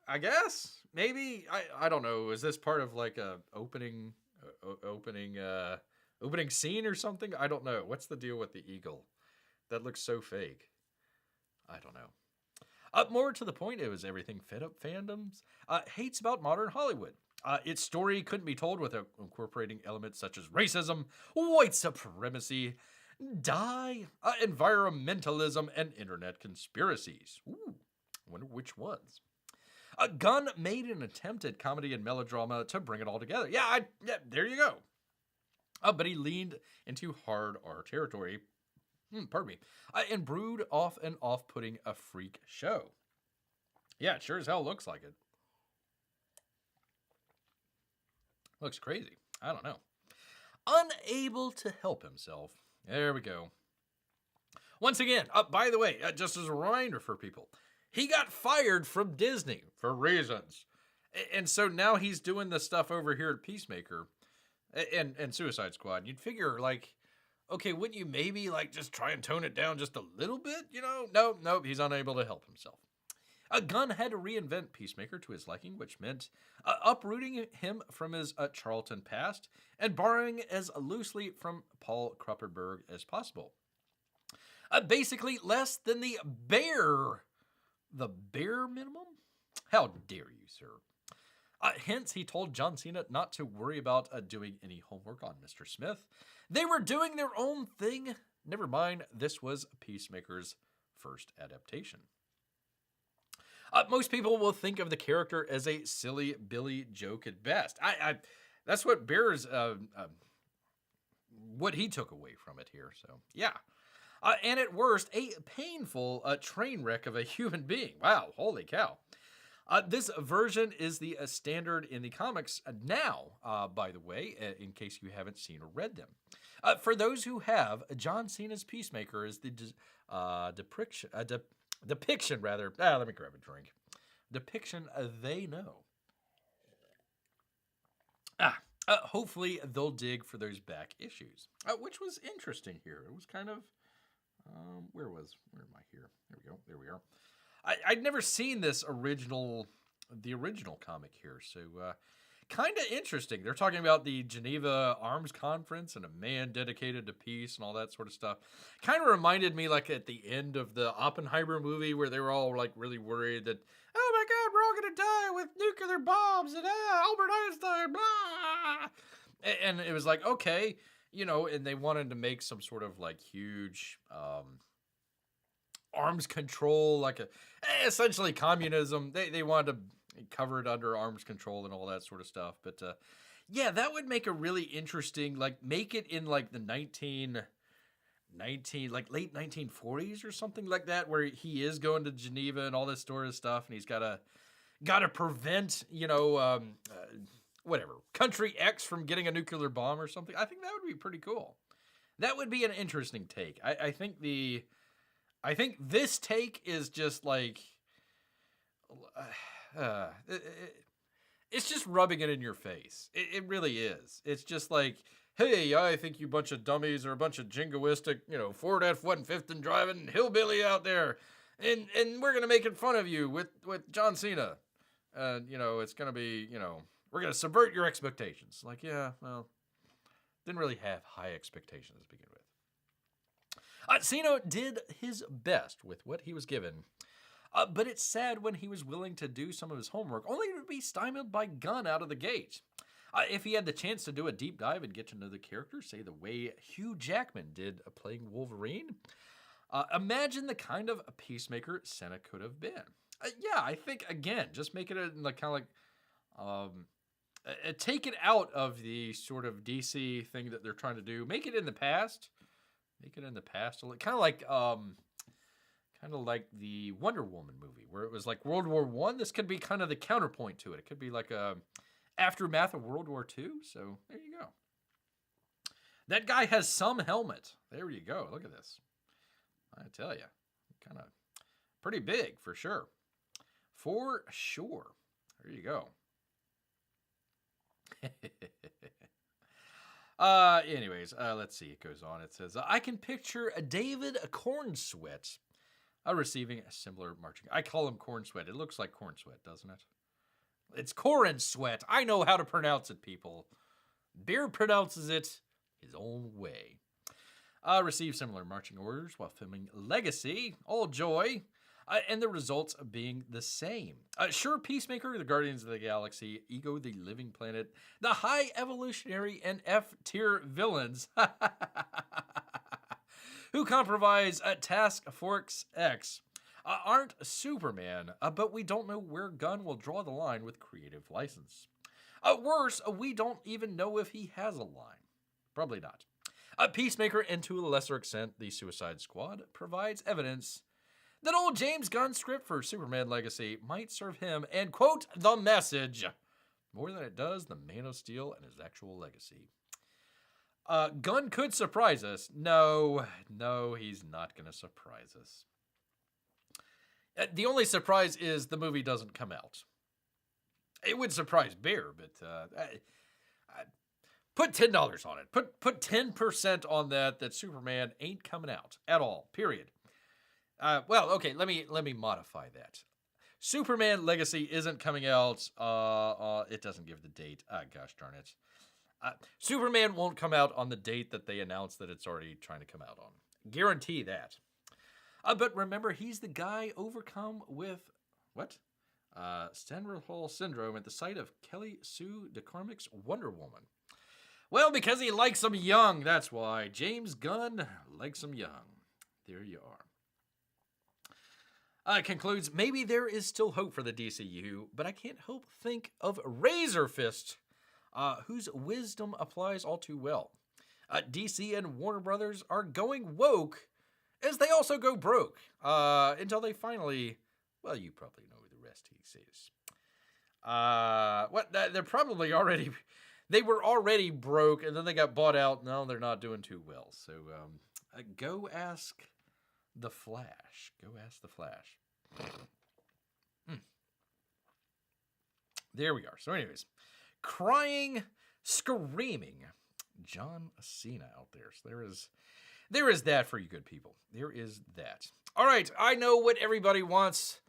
I guess, maybe, I don't know, is this part of like a opening scene or something? I don't know. What's the deal with the eagle? That looks so fake. I don't know. More to the point, it was everything fed up fandoms hates about modern Hollywood. Its story couldn't be told without incorporating elements such as racism, white supremacy, environmentalism, and internet conspiracies. Ooh, wonder which ones. Gunn made an attempt at comedy and melodrama to bring it all together. Yeah, there you go. But he leaned into hard R territory. Pardon me. And brewed off an off-putting a freak show. Yeah, it sure as hell looks like it. Looks crazy. I don't know. Unable to help himself. There we go. Once again, by the way, just as a reminder for people, he got fired from Disney for reasons. And so now he's doing this stuff over here at Peacemaker and Suicide Squad. You'd figure, like, okay, wouldn't you maybe like just try and tone it down just a little bit? You know, nope, he's unable to help himself. Gunn had to reinvent Peacemaker to his liking, which meant uprooting him from his Charlton past and borrowing as loosely from Paul Krupperberg as possible. Basically, less than the bare minimum? How dare you, sir? Hence, he told John Cena not to worry about doing any homework on Mr. Smith. They were doing their own thing. Never mind, this was Peacemaker's first adaptation. Most people will think of the character as a silly Billy joke at best. That's what Bear's, what he took away from it here. So, yeah. And at worst, a painful train wreck of a human being. Wow, holy cow. This version is the standard in the comics now, by the way, in case you haven't seen or read them. For those who have, John Cena's Peacemaker is the depiction, rather. Let me grab a drink. Depiction they know. Hopefully they'll dig for those back issues, which was interesting here. It was kind of, where am I here? There we are. I'd never seen the original comic here, so kind of interesting. They're talking about the Geneva Arms Conference and a man dedicated to peace and all that sort of stuff. Kind of reminded me like at the end of the Oppenheimer movie where they were all like really worried that, oh my God, we're all going to die with nuclear bombs and Albert Einstein, blah. And it was like, okay, and they wanted to make some sort of like huge arms control, like essentially communism. They wanted to cover it under arms control and all that sort of stuff. But yeah, that would make a really interesting, like make it in like the late 1940s or something like that, where he is going to Geneva and all this sort of stuff, and he's got to prevent, whatever, country X from getting a nuclear bomb or something. I think that would be pretty cool. That would be an interesting take. I think this take is just like, it's just rubbing it in your face. It really is. It's just like, hey, I think you bunch of dummies are a bunch of jingoistic, Ford F-150 driving hillbilly out there, and we're gonna make fun of you with John Cena, and it's gonna be, We're going to subvert your expectations. Like, yeah, well, didn't really have high expectations to begin with. Sino did his best with what he was given. But it's sad when he was willing to do some of his homework, only to be stymied by Gunn out of the gate. If he had the chance to do a deep dive and get to know the character, say the way Hugh Jackman did playing Wolverine, imagine the kind of Peacemaker Senna could have been. Yeah, I think, again, just make it kind of like, take it out of the sort of DC thing that they're trying to do. Make it in the past. Make it in the past. Kind of like the Wonder Woman movie, where it was like World War I. This could be kind of the counterpoint to it. It could be like a aftermath of World War II. So there you go. That guy has some helmet. There you go. Look at this. I tell you, kind of pretty big for sure. For sure. There you go. Anyways, let's see. It goes on. It says, I can picture a David Cornsweat receiving a similar marching. I call him Cornsweat. It looks like corn sweat, doesn't it? It's Corn Sweat. I know how to pronounce it, people. Beer pronounces it his own way. Receive similar marching orders while filming Legacy. All joy. And the results being the same. Sure, Peacemaker, the Guardians of the Galaxy, Ego, the Living Planet, the High Evolutionary and F-tier villains who comprise Task Force X aren't Superman, but we don't know where Gunn will draw the line with creative license. Worse, we don't even know if he has a line. Probably not. Peacemaker, and to a lesser extent, the Suicide Squad, provides evidence that old James Gunn's script for Superman Legacy might serve him and, quote, the message, more than it does the Man of Steel and his actual legacy. Gunn could surprise us. No, he's not going to surprise us. The only surprise is the movie doesn't come out. It would surprise Bear, but put $10 on it. Put 10% on that Superman ain't coming out at all, period. Well, okay, let me modify that. Superman Legacy isn't coming out. It doesn't give the date. Gosh darn it. Superman won't come out on the date that they announced that it's already trying to come out on. Guarantee that. But remember, he's the guy overcome with, what? Stendhal syndrome at the sight of Kelly Sue DeCormick's Wonder Woman. Well, because he likes them young, that's why. James Gunn likes them young. There you are. Concludes, maybe there is still hope for the DCU, but I can't help think of Razor Fist, whose wisdom applies all too well. DC and Warner Brothers are going woke as they also go broke, until they finally, well, you probably know the rest he says. They're probably already, they were already broke, and then they got bought out. No, they're not doing too well. So, go ask the Flash. Go ask the Flash. There we are. So anyways, crying, screaming, John Cena out there. So there is that for you good people. There is that. All right, I know what everybody wants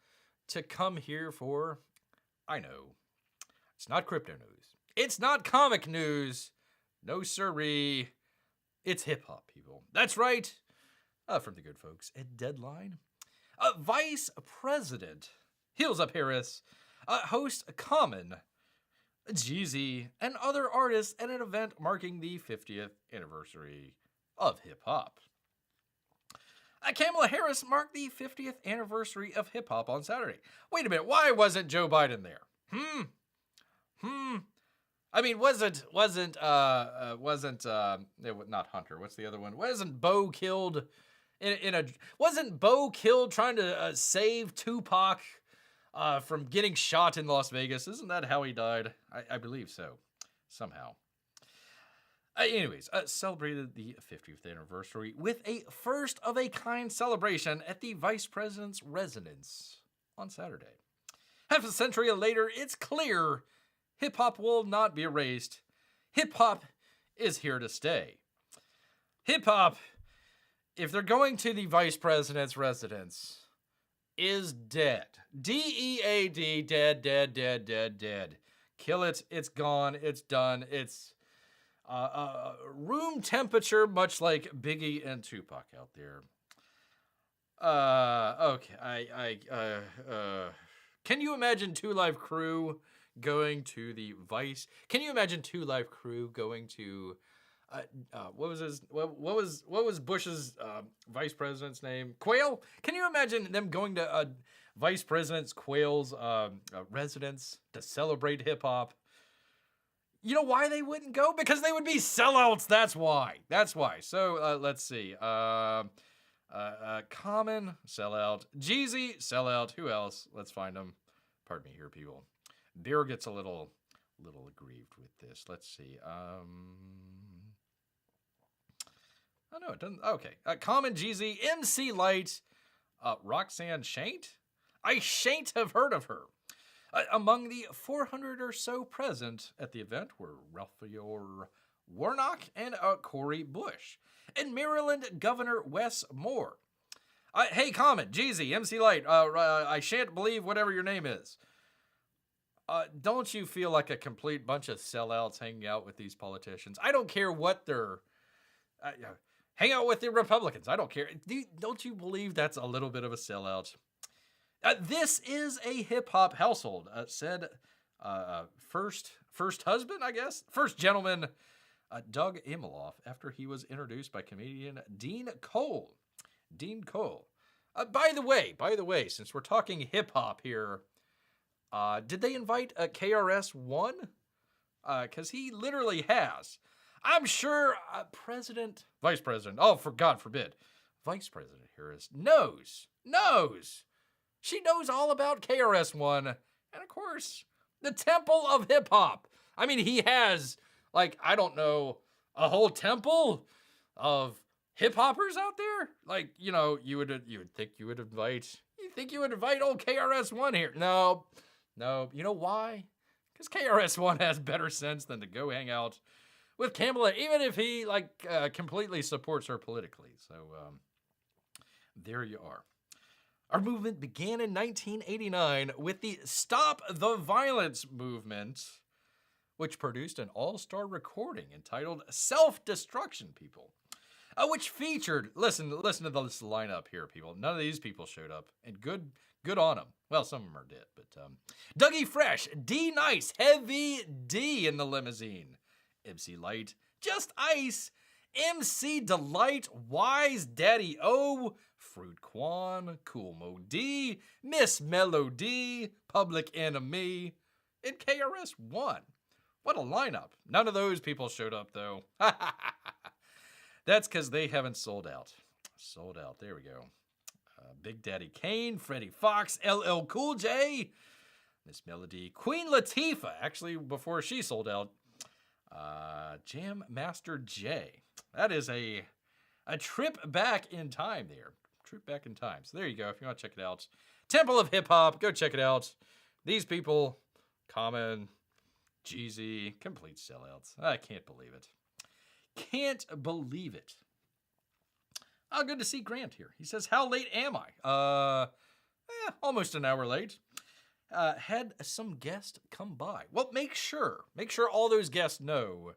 to come here for. I know. It's not crypto news. It's not comic news. No siree. It's hip-hop, people. That's right. From the good folks at Deadline. Vice President, Heels Up Harris, hosts Common, Jeezy, and other artists at an event marking the 50th anniversary of hip-hop. Kamala Harris marked the 50th anniversary of hip-hop on Saturday. Wait a minute, why wasn't Joe Biden there? I mean, wasn't not Hunter, what's the other one? Wasn't Bo killed wasn't Bo killed trying to save Tupac from getting shot in Las Vegas? Isn't that how he died? I believe so, somehow. Anyways, celebrated the 50th anniversary with a first-of-a-kind celebration at the Vice President's residence on Saturday. Half a century later, it's clear hip-hop will not be erased. Hip-hop is here to stay. Hip-hop, if they're going to the Vice President's residence, is dead. D-E-A-D, dead. Kill it. It's gone. It's done. It's room temperature, much like Biggie and Tupac out there. Okay. Can you imagine Two Live Crew going to the Vice? Can you imagine Two Live Crew going to what was Bush's vice president's name? Quayle? Can you imagine them going to Vice President Quayle's residence to celebrate hip hop? You know why they wouldn't go? Because they would be sellouts. That's why. So let's see. Common, sellout. Jeezy, sellout. Who else? Let's find them. Pardon me here, people. Beer gets a little aggrieved with this. Let's see. Oh no, it doesn't. Okay. Common, Jeezy, MC Light, Roxanne Shaint. I shan't have heard of her. Among the 400 or so present at the event were Raphael Warnock and Corey Bush, and Maryland Governor Wes Moore. Hey, Common, Jeezy, MC Light, I shan't believe whatever your name is. Don't you feel like a complete bunch of sellouts hanging out with these politicians? I don't care what they're... hang out with the Republicans. I don't care. Don't you believe that's a little bit of a sellout? This is a hip-hop household, said first husband, I guess? First gentleman, Doug Imhoff, after he was introduced by comedian Dean Cole. By the way, since we're talking hip-hop here, did they invite KRS-One? Because he literally has. I'm sure Vice President, oh, for God forbid, Vice President Harris knows. She knows all about KRS-One, and of course, the Temple of Hip Hop. I mean, he has, like, I don't know, a whole temple of hip hoppers out there. Like, you know, you would think you would invite old KRS-One here. No, you know why? Because KRS-One has better sense than to go hang out with Kamala, even if he completely supports her politically. So there you are. Our movement began in 1989 with the Stop the Violence movement, which produced an all-star recording entitled Self-Destruction, people, which featured, listen to this lineup here, people. None of these people showed up, and good on them. Well, some of them are dead, but Dougie Fresh, D Nice, Heavy D in the limousine, MC Light, Just Ice, MC Delight, Wise Daddy O, Fruit Quan, Cool Mo D, Miss Melody, Public Enemy, and KRS-One. What a lineup. None of those people showed up, though. That's because they haven't sold out. There we go. Big Daddy Kane, Freddie Fox, LL Cool J, Miss Melody, Queen Latifah, actually before she sold out, Jam Master J. That is a trip back in time there. So there you go. If you want to check it out. Temple of Hip Hop. Go check it out. These people, Common, Jeezy, complete sellouts. I can't believe it. Oh, good to see Grant here. He says, how late am I? Almost an hour late. Had some guests come by. Well, make sure all those guests know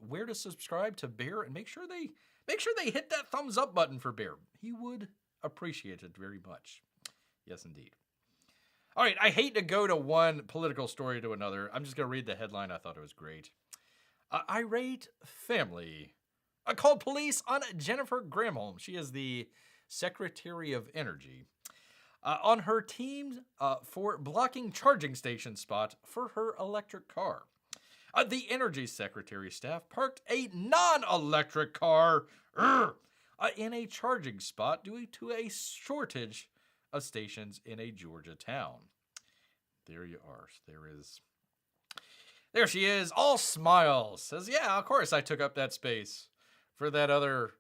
where to subscribe to Bear, and make sure they hit that thumbs up button for Bear. He would appreciate it very much. Yes, indeed. All right, I hate to go to one political story to another. I'm just going to read the headline. I thought it was great. Irate family called police on Jennifer Granholm. She is the Secretary of Energy. On her team for blocking charging station spot for her electric car. The Energy Secretary staff parked a non-electric car in a charging spot due to a shortage of stations in a Georgia town. There you are. There she is, all smiles. Says, yeah, of course I took up that space for that other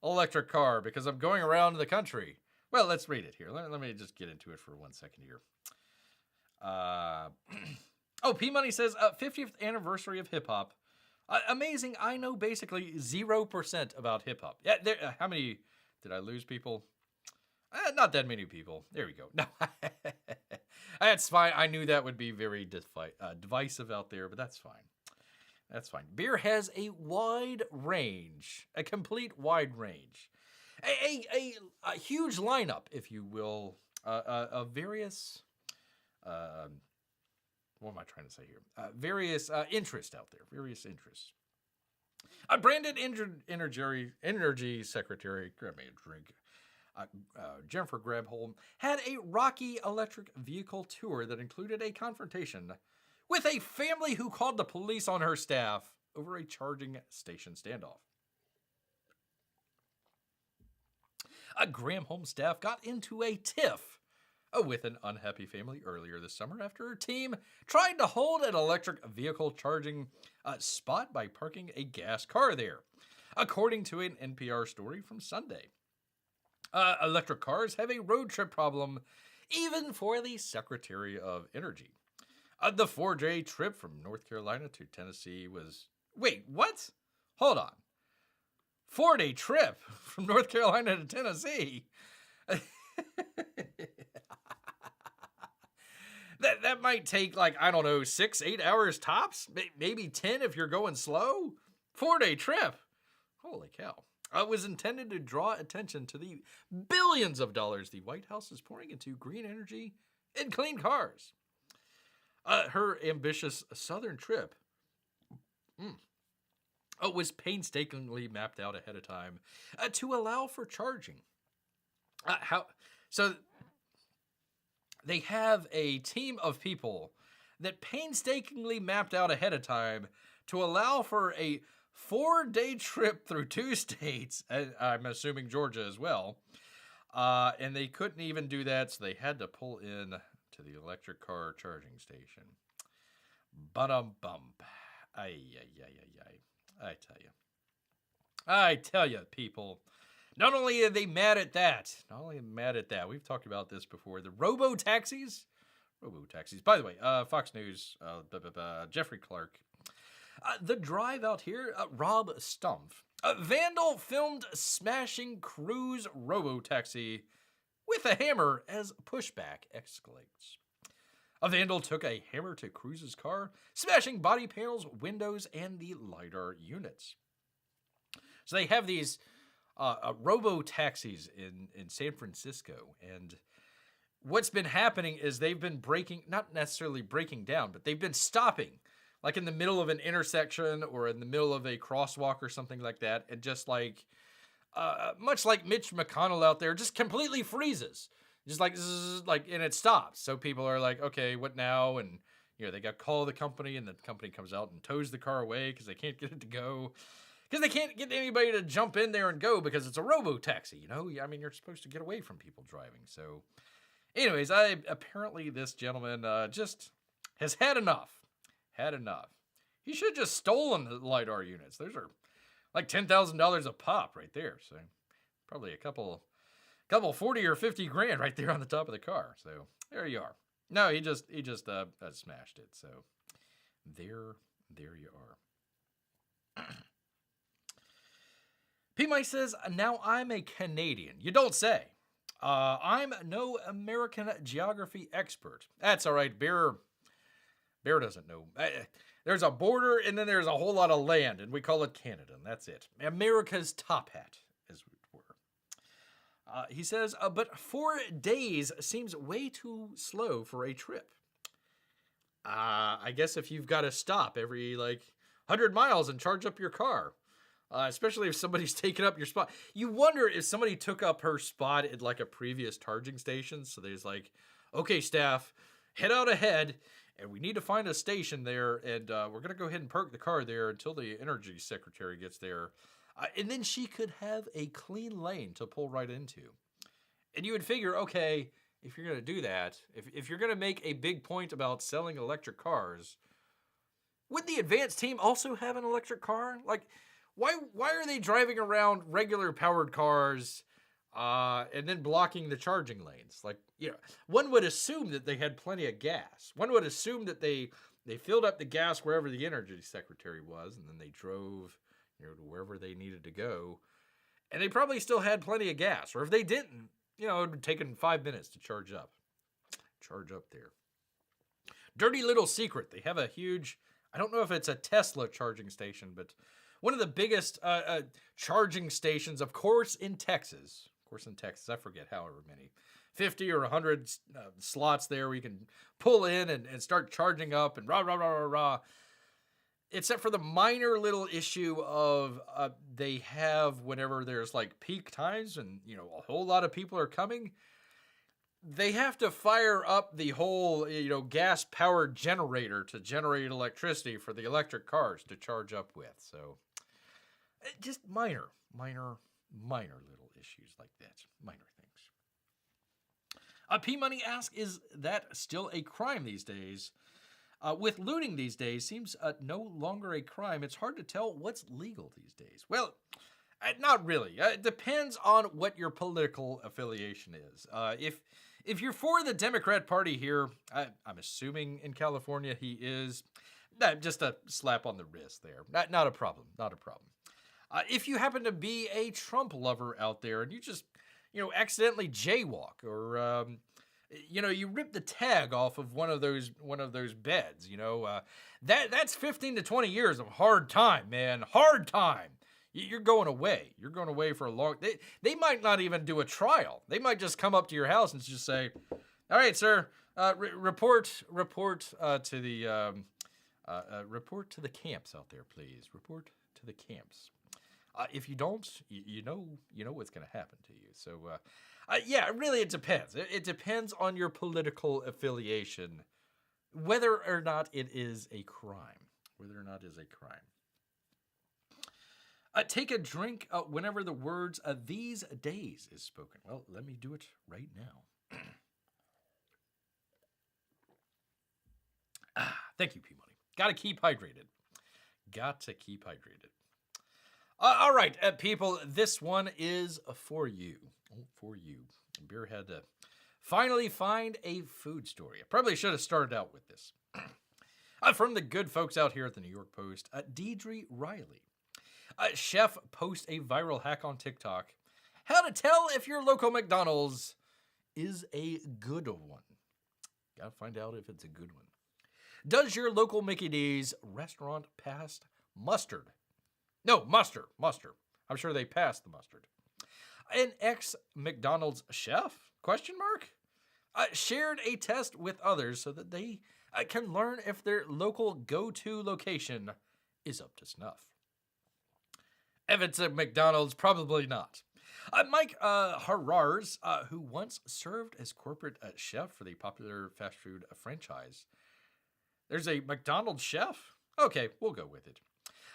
electric car because I'm going around the country. Well, let's read it here. Let me just get into it for 1 second here. P-Money says, 50th anniversary of hip-hop. Amazing, I know basically 0% about hip-hop. Yeah, how many, did I lose people? Not that many people. There we go. No. That's fine. I knew that would be very divisive out there, but that's fine. That's fine. Beer has a wide range, a complete wide range, a huge lineup, if you will, of various. What am I trying to say here? Various interests out there. Various interests. A branded energy secretary, grab me a drink. Jennifer Grabholm had a rocky electric vehicle tour that included a confrontation with a family who called the police on her staff over a charging station standoff. A Gramholm staff got into a tiff with an unhappy family earlier this summer after her team tried to hold an electric vehicle charging spot by parking a gas car there, according to an NPR story from Sunday. Electric cars have a road trip problem, even for the Secretary of Energy. The 4-day trip from North Carolina to Tennessee was... Wait, what? Hold on. 4-day trip from North Carolina to Tennessee? That might take, like, I don't know, 6-8 hours tops? Maybe 10 if you're going slow? 4-day trip? Holy cow. It was intended to draw attention to the billions of dollars the White House is pouring into green energy and clean cars. Her ambitious southern trip was painstakingly mapped out ahead of time to allow for charging. So they have a team of people that painstakingly mapped out ahead of time to allow for a 4-day trip through 2 states, I'm assuming Georgia as well, and they couldn't even do that, so they had to pull in to the electric car charging station. Bum. Ay. I tell you, people. Not only are they mad at that, we've talked about this before. The Robo-Taxis. By the way, Fox News, Jeffrey Clark. The drive out here, Rob Stumpf. Vandal filmed smashing Cruise Robo-Taxi with a hammer as pushback escalates. A vandal took a hammer to Cruise's car, smashing body panels, windows, and the LiDAR units. So they have these robo-taxis in San Francisco, and what's been happening is they've been not necessarily breaking down, but they've been stopping, like in the middle of an intersection or in the middle of a crosswalk or something like that, and just like, much like Mitch McConnell out there, just completely freezes. Just like, zzz, like, and it stops. So people are like, okay, what now? And, you know, they got to call the company, and the company comes out and tows the car away because they can't get it to go. Because they can't get anybody to jump in there and go because it's a robo-taxi, you know? I mean, you're supposed to get away from people driving. So, anyways, apparently this gentleman just has had enough. He should have just stolen the LiDAR units. Those are like $10,000 a pop right there. So, probably a couple 40 or 50 grand right there on the top of the car. So there you are. No, he just smashed it. So there you are. P. Mike says, now I'm a Canadian. You don't say. I'm no American geography expert. That's all right. Bear doesn't know. There's a border and then there's a whole lot of land, and we call it Canada, and that's it. America's top hat, as it were. He says, but 4 days seems way too slow for a trip. I guess if you've got to stop every, 100 miles and charge up your car, especially if somebody's taken up your spot. You wonder if somebody took up her spot at, a previous charging station. So there's okay, staff, head out ahead, and we need to find a station there, and we're going to go ahead and park the car there until the energy secretary gets there. And then she could have a clean lane to pull right into. And you would figure, okay, if you're going to do that, if you're going to make a big point about selling electric cars, would the advanced team also have an electric car? Why are they driving around regular powered cars and then blocking the charging lanes? One would assume that they had plenty of gas. One would assume that they filled up the gas wherever the energy secretary was, and then they drove to wherever they needed to go. And they probably still had plenty of gas. Or if they didn't, it would have taken 5 minutes to charge up. Charge up there. Dirty little secret. They have a huge, I don't know if it's a Tesla charging station, but one of the biggest charging stations, of course, in Texas. Of course, in Texas, I forget however many. 50 or 100 slots there where you can pull in and start charging up and rah, rah, rah, rah, rah. Except for the minor little issue of they have, whenever there's like peak times and, you know, a whole lot of people are coming, they have to fire up the whole, you know, gas-powered generator to generate electricity for the electric cars to charge up with. So just minor little issues like that. Minor things. P-Money asks, is that still a crime these days? With looting these days, seems no longer a crime. It's hard to tell what's legal these days. Well, not really. It depends on what your political affiliation is. If you're for the Democrat Party here, I'm assuming in California he is, just a slap on the wrist there. Not a problem. Not a problem. If you happen to be a Trump lover out there and you just, you know, accidentally jaywalk or, you know, you rip the tag off of one of those beds, you know, that's 15 to 20 years of hard time, man. Hard time. You're going away. You're going away for a long... They might not even do a trial. They might just come up to your house and just say, all right, sir, report to the camps out there, please. Report to the camps. If you don't, you know what's going to happen to you. So, yeah, really, it depends. It depends on your political affiliation, whether or not it is a crime. Whether or not it is a crime. Take a drink whenever the words these days is spoken. Well, let me do it right now. Thank you, P-Money. Gotta keep hydrated. Got to keep hydrated. All right, people, this one is for you. Oh, for you. Beer had to finally find a food story. I probably should have started out with this. From the good folks out here at the New York Post, Deidre Riley. Chef posts a viral hack on TikTok. How to tell if your local McDonald's is a good one. Gotta find out if it's a good one. Does your local Mickey D's restaurant pass mustard? No, muster. I'm sure they passed the mustard. An ex-McDonald's chef, shared a test with others so that they can learn if their local go-to location is up to snuff. If it's a McDonald's, probably not. Mike Harars, who once served as corporate chef for the popular fast food franchise. There's a McDonald's chef? Okay, we'll go with it.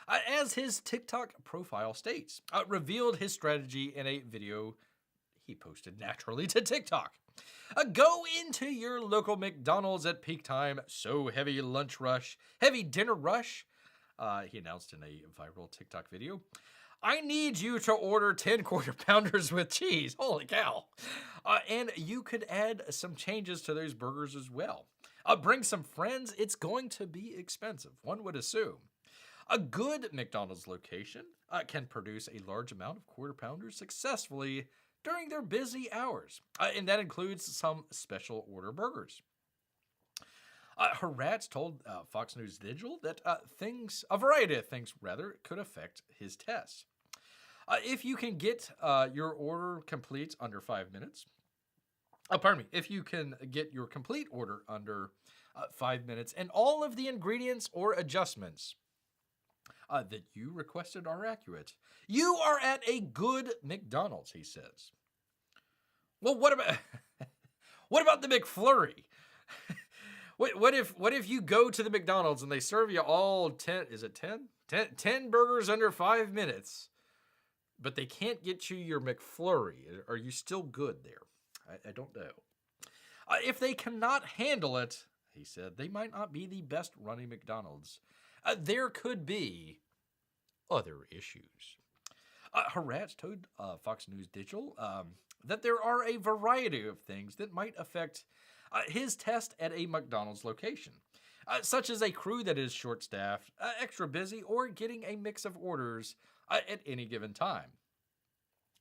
As his TikTok profile states, revealed his strategy in a video he posted naturally to TikTok. Go into your local McDonald's at peak time, so heavy lunch rush, heavy dinner rush, he announced in a viral TikTok video. I need you to order 10 quarter pounders with cheese. Holy cow. And you could add some changes to those burgers as well. Bring some friends. It's going to be expensive, one would assume. A good McDonald's location can produce a large amount of quarter pounders successfully during their busy hours. And that includes some special order burgers. Harats told Fox News Digital that a variety of things, could affect his tests. If you can get your order complete under 5 minutes, if you can get your complete order under 5 minutes and all of the ingredients or adjustments that you requested are accurate, you are at a good McDonald's, he says. Well, what about the McFlurry? What if you go to the McDonald's and they serve you all 10, is it 10? 10 burgers under 5 minutes, but they can't get you your McFlurry? Are you still good there? I don't know. If they cannot handle it, he said, they might not be the best running McDonald's. There could be other issues. Harats told Fox News Digital that there are a variety of things that might affect his test at a McDonald's location, such as a crew that is short-staffed, extra busy, or getting a mix of orders at any given time.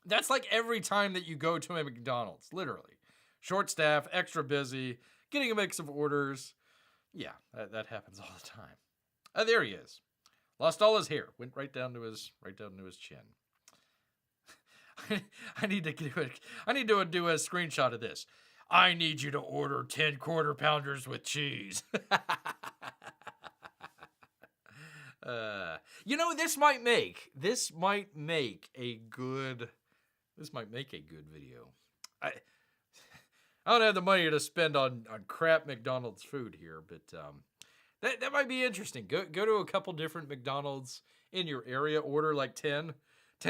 That's like every time that you go to a McDonald's, literally. Short-staffed, extra busy, getting a mix of orders, Yeah, that happens all the time. There he is. Lost all his hair. Went right down to his chin. I need to do a screenshot of this. I need you to order 10 quarter pounders with cheese. This might make a good video. I don't have the money to spend on crap McDonald's food here, but that might be interesting. Go to a couple different McDonald's in your area, order like 10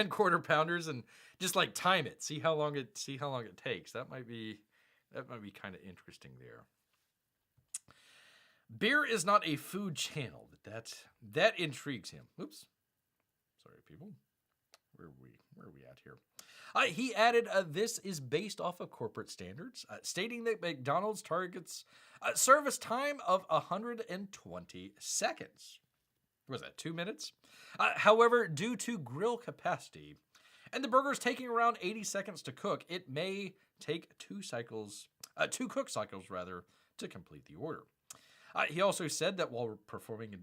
quarter pounders, and just like time it. See how long it takes. That might be kind of interesting there. Beer is not a food channel. That intrigues him. Oops. Sorry, people. Where are we at here? He added, this is based off of corporate standards, stating that McDonald's targets a service time of 120 seconds. Was that 2 minutes? However, due to grill capacity and the burgers taking around 80 seconds to cook, it may take 2 cook cycles to complete the order. He also said that while performing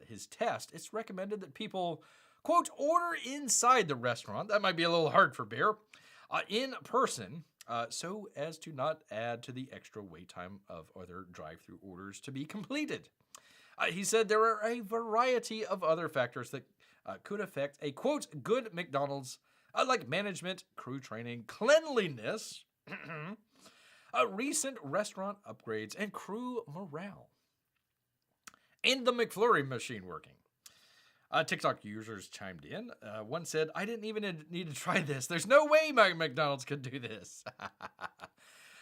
his test, it's recommended that people, quote, order inside the restaurant. That might be a little hard for Bear. In person, so as to not add to the extra wait time of other drive-through orders to be completed. He said there are a variety of other factors that could affect a, quote, good McDonald's, like management, crew training, cleanliness, recent restaurant upgrades, and crew morale. And the McFlurry machine working. TikTok users chimed in. One said, I didn't even need to try this. There's no way my McDonald's could do this.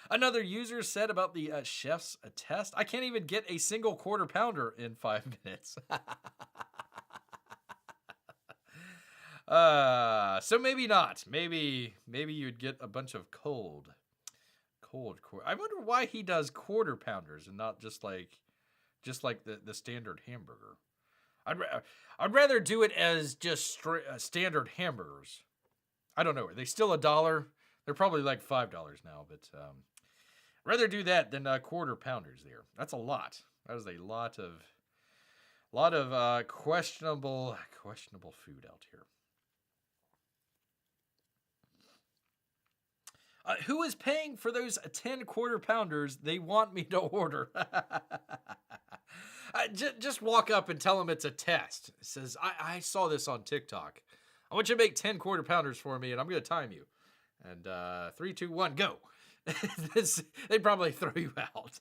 Another user said about the chef's test, I can't even get a single quarter pounder in 5 minutes. So maybe not. Maybe you'd get a bunch of cold quarter. I wonder why he does quarter pounders and not just like the standard hamburger. I'd rather do it as just standard hamburgers. I don't know. Are they still $1? They're probably like $5 now, but rather do that than quarter pounders there. That's a lot. That is a lot of questionable food out here. Who is paying for those 10 quarter pounders they want me to order? Just walk up and tell them it's a test. It says, I saw this on TikTok. I want you to make 10 quarter pounders for me, and I'm going to time you. And 3, 2, 1, go. They'd probably throw you out.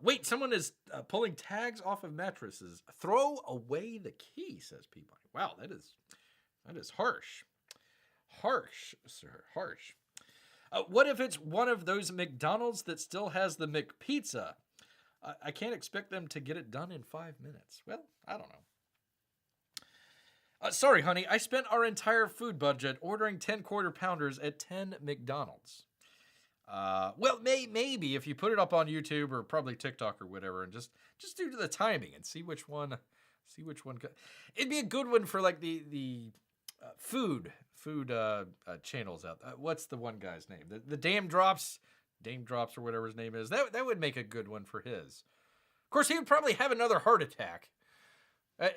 Wait, someone is pulling tags off of mattresses. Throw away the key, says Peabody. Wow, that is harsh. Harsh, sir, harsh. What if it's one of those McDonald's that still has the McPizza? I can't expect them to get it done in 5 minutes. Well, I don't know. Sorry, honey, I spent our entire food budget ordering 10 quarter pounders at 10 McDonald's. Well, maybe if you put it up on YouTube or probably TikTok or whatever, and just do the timing and see which one. It'd be a good one for like the food channels out. What's the one guy's name? The Dame Drops or whatever his name is. That would make a good one for his. Of course, he would probably have another heart attack,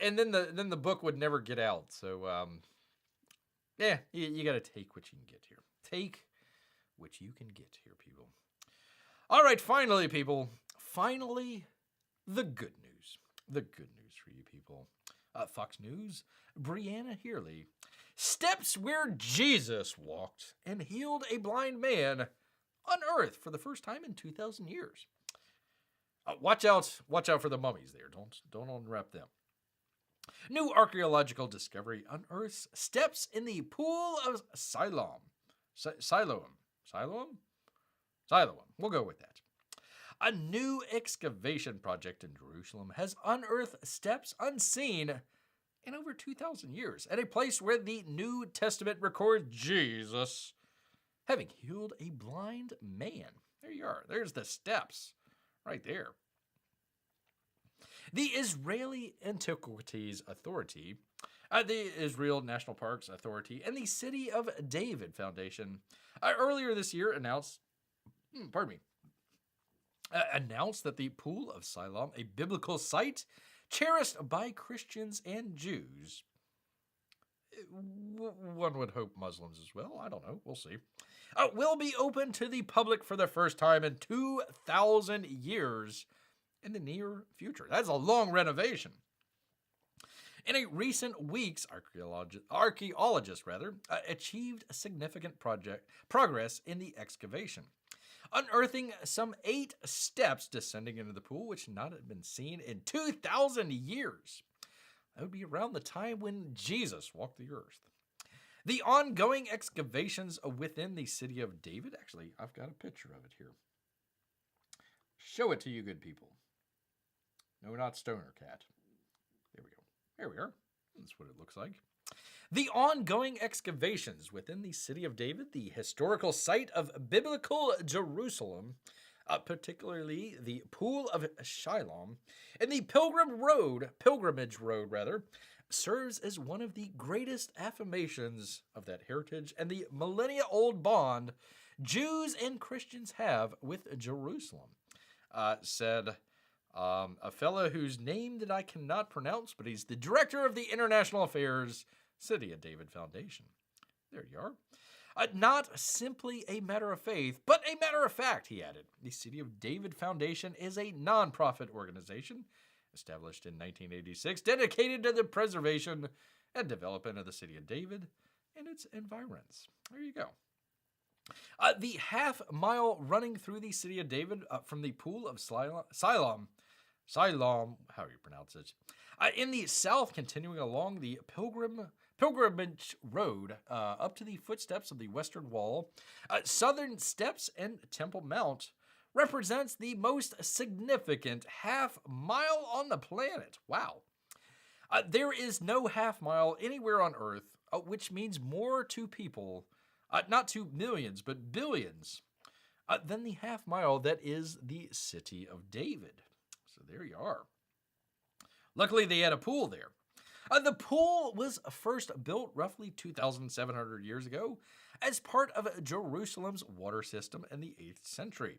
and then the book would never get out. So yeah, you got to take what you can get here. Take what you can get here, people. All right, finally, people. Finally, the good news. The good news for you people. Fox News, Brianna Healy steps where Jesus walked and healed a blind man on Earth for the first time in 2,000 years. Watch out for the mummies there. Don't unwrap them. New archaeological discovery unearths steps in the pool of Siloam. Siloam? We'll go with that. A new excavation project in Jerusalem has unearthed steps unseen in over 2,000 years at a place where the New Testament records Jesus having healed a blind man. There you are. There's the steps right there. The Israeli Antiquities Authority, the Israel National Parks Authority, and the City of David Foundation earlier this year announced that the Pool of Siloam, a biblical site cherished by Christians and Jews, one would hope Muslims as well, I don't know, we'll see, will be open to the public for the first time in 2,000 years in the near future. That's a long renovation. In a recent weeks, archaeologists achieved significant progress in the excavation, unearthing some 8 steps descending into the pool, which had not been seen in 2,000 years. That would be around the time when Jesus walked the earth. The ongoing excavations within the city of David, actually, I've got a picture of it here. Show it to you good people. No, not Stoner Cat. There we go. There we are. That's what it looks like. The ongoing excavations within the city of David, the historical site of biblical Jerusalem, particularly the Pool of Siloam, and the Pilgrimage Road, serves as one of the greatest affirmations of that heritage and the millennia-old bond Jews and Christians have with Jerusalem, said a fellow whose name that I cannot pronounce, but he's the director of the International Affairs City of David Foundation. There you are. Not simply a matter of faith, but a matter of fact, he added. The City of David Foundation is a non-profit organization established in 1986, dedicated to the preservation and development of the City of David and its environs. There you go. The half-mile running through the City of David from the Pool of Siloam, how do you pronounce it? In the south, continuing along the Pilgrimage Road up to the footsteps of the Western Wall, Southern Steps and Temple Mount represents the most significant half-mile on the planet. Wow. There is no half-mile anywhere on Earth, which means more to people, not to millions, but billions, than the half-mile that is the City of David. So there you are. Luckily, they had a pool there. The pool was first built roughly 2,700 years ago as part of Jerusalem's water system in the 8th century.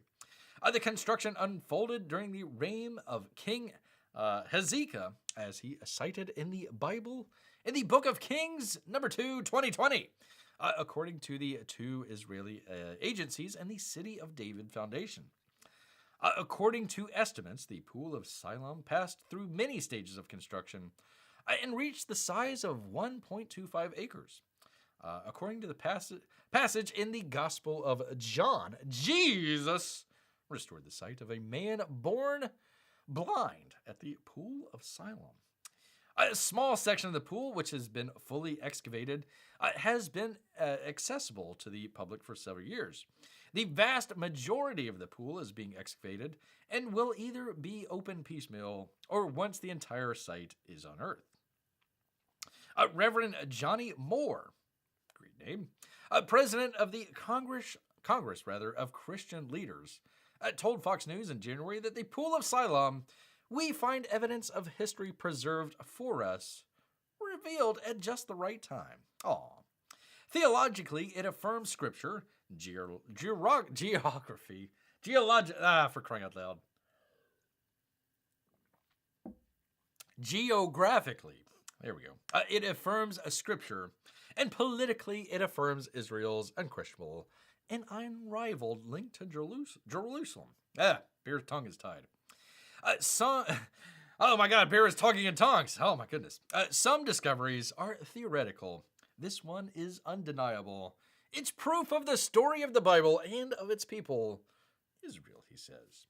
The construction unfolded during the reign of King Hezekiah, as he cited in the Bible, in the Book of Kings, number 2, 2020, according to the 2 Israeli agencies and the City of David Foundation. According to estimates, the Pool of Siloam passed through many stages of construction and reached the size of 1.25 acres. According to the passage in the Gospel of John, Jesus restored the sight of a man born blind at the Pool of Siloam. A small section of the pool, which has been fully excavated, has been accessible to the public for several years. The vast majority of the pool is being excavated and will either be open piecemeal or once the entire site is unearthed. Reverend Johnny Moore, great name, president of the Congress of Christian leaders, told Fox News in January that the Pool of Siloam, we find evidence of history preserved for us, revealed at just the right time. Theologically, it affirms scripture, geographically, there we go. It affirms a scripture, and politically, it affirms Israel's unquestionable and unrivaled link to Jerusalem. Bear's tongue is tied. Oh my God, Bear is talking in tongues. Oh my goodness. Some discoveries are theoretical. This one is undeniable. It's proof of the story of the Bible and of its people, Israel, he says.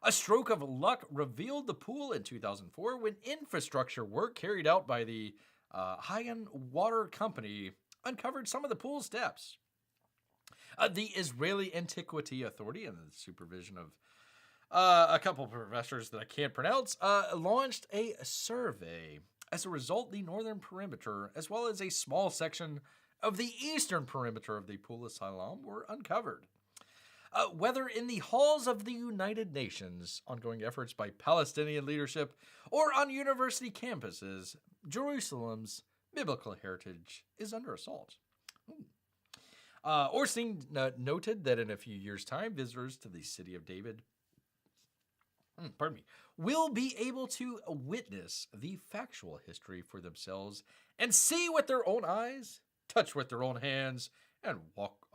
A stroke of luck revealed the pool in 2004 when infrastructure work carried out by the Hayan Water Company uncovered some of the pool steps. The Israeli Antiquity Authority, under the supervision of a couple of professors that I can't pronounce, launched a survey. As a result, the northern perimeter, as well as a small section of the eastern perimeter of the Pool of Siloam, were uncovered. Whether in the halls of the United Nations, ongoing efforts by Palestinian leadership, or on university campuses, Jerusalem's biblical heritage is under assault. Orstein noted that in a few years' time, visitors to the city of David, will be able to witness the factual history for themselves and see with their own eyes, touch with their own hands, and walk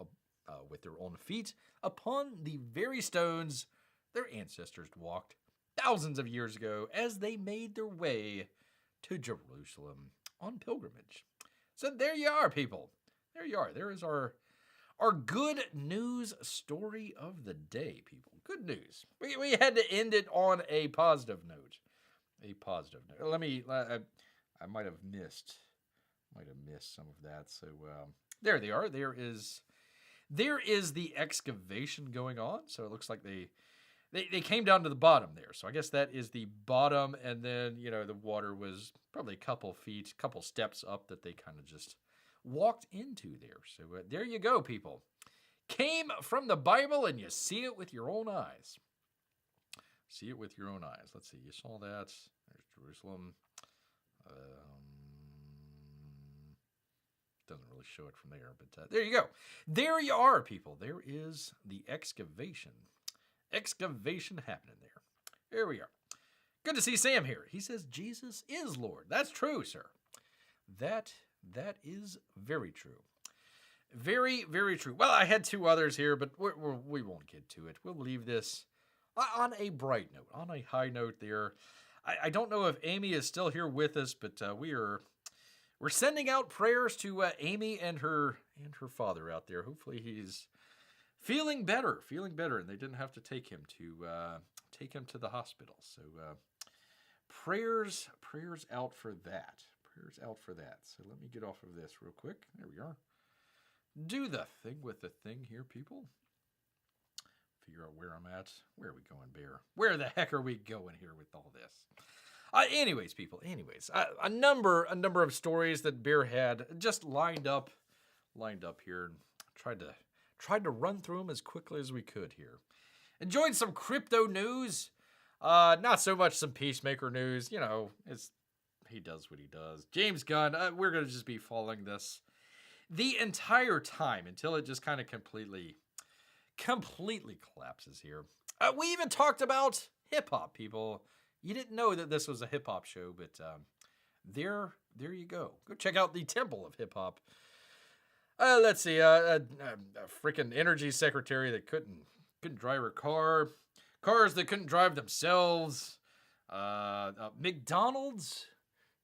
with their own feet upon the very stones their ancestors walked thousands of years ago as they made their way to Jerusalem on pilgrimage. So there you are, people. There you are. There is our good news story of the day, people. Good news. We had to end it on a positive note. A positive note. I might have missed some of that. So there they are. There is the excavation going on. So it looks like they came down to the bottom there. So I guess that is the bottom, and then the water was probably a couple steps up that they kind of just walked into there. So there you go, people. Came from the Bible, and you see it with your own eyes. See it with your own eyes. Let's see. You saw that. There's Jerusalem. Doesn't really show it from there, but there you go. There you are, people. There is the excavation. Excavation happening there. Here we are. Good to see Sam here. He says Jesus is Lord. That's true, sir. That is very true. Very, very true. Well, I had two others here, but we won't get to it. We'll leave this on a bright note, on a high note there. I don't know if Amy is still here with us, but we're sending out prayers to Amy and her father out there. Hopefully he's feeling better, and they didn't have to take him to the hospital. So prayers out for that. Prayers out for that. So let me get off of this real quick. There we are. Do the thing with the thing here, people. Figure out where I'm at. Where are we going, Bear? Where the heck are we going here with all this? Anyways, people. A number of stories that Bear had just lined up here, and tried to run through them as quickly as we could here. Enjoyed some crypto news. Not so much some Peacemaker news. He does what he does. James Gunn, we're going to just be following this the entire time until it just kind of completely collapses here. We even talked about hip-hop, people. You didn't know that this was a hip-hop show, but there you go. Go check out the Temple of Hip-Hop. Let's see, a freaking energy secretary that couldn't drive her car. Cars that couldn't drive themselves. McDonald's.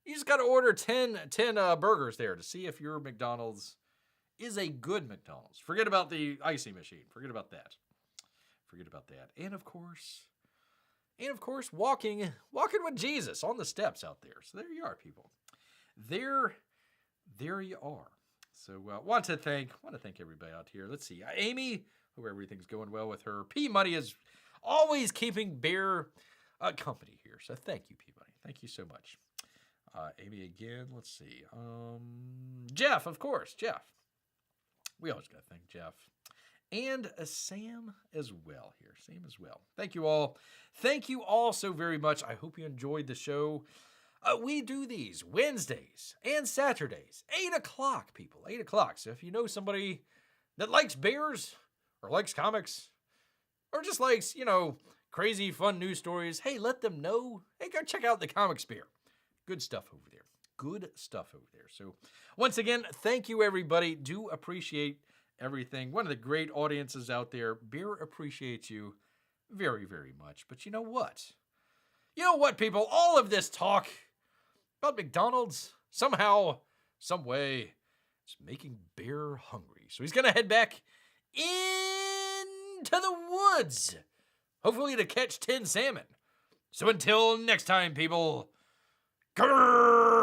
You just got to order 10 burgers there to see if your McDonald's is a good McDonald's. Forget about the icy machine. Forget about that. And of course, walking with Jesus on the steps out there. So there you are, people. There you are. So want to thank everybody out here. Let's see, Amy. Hope everything's going well with her. P Money is always keeping Bear company here. So thank you, P Money. Thank you so much. Amy again. Let's see. Jeff, of course. Jeff. We always got to thank Jeff. And Sam as well here. Sam as well. Thank you all. Thank you all so very much. I hope you enjoyed the show. We do these Wednesdays and Saturdays, 8 o'clock, people. 8 o'clock. So if you know somebody that likes bears or likes comics or just likes, crazy fun news stories, hey, let them know. Hey, go check out the Comics Bear. Good stuff over there. So once again, thank you, everybody. Do appreciate everything. One of the great audiences out there. Bear appreciates you very, very much. But you know what? People? All of this talk about McDonald's, somehow, some way, is making Bear hungry. So he's going to head back into the woods, hopefully to catch 10 salmon. So until next time, people, grrrrreat.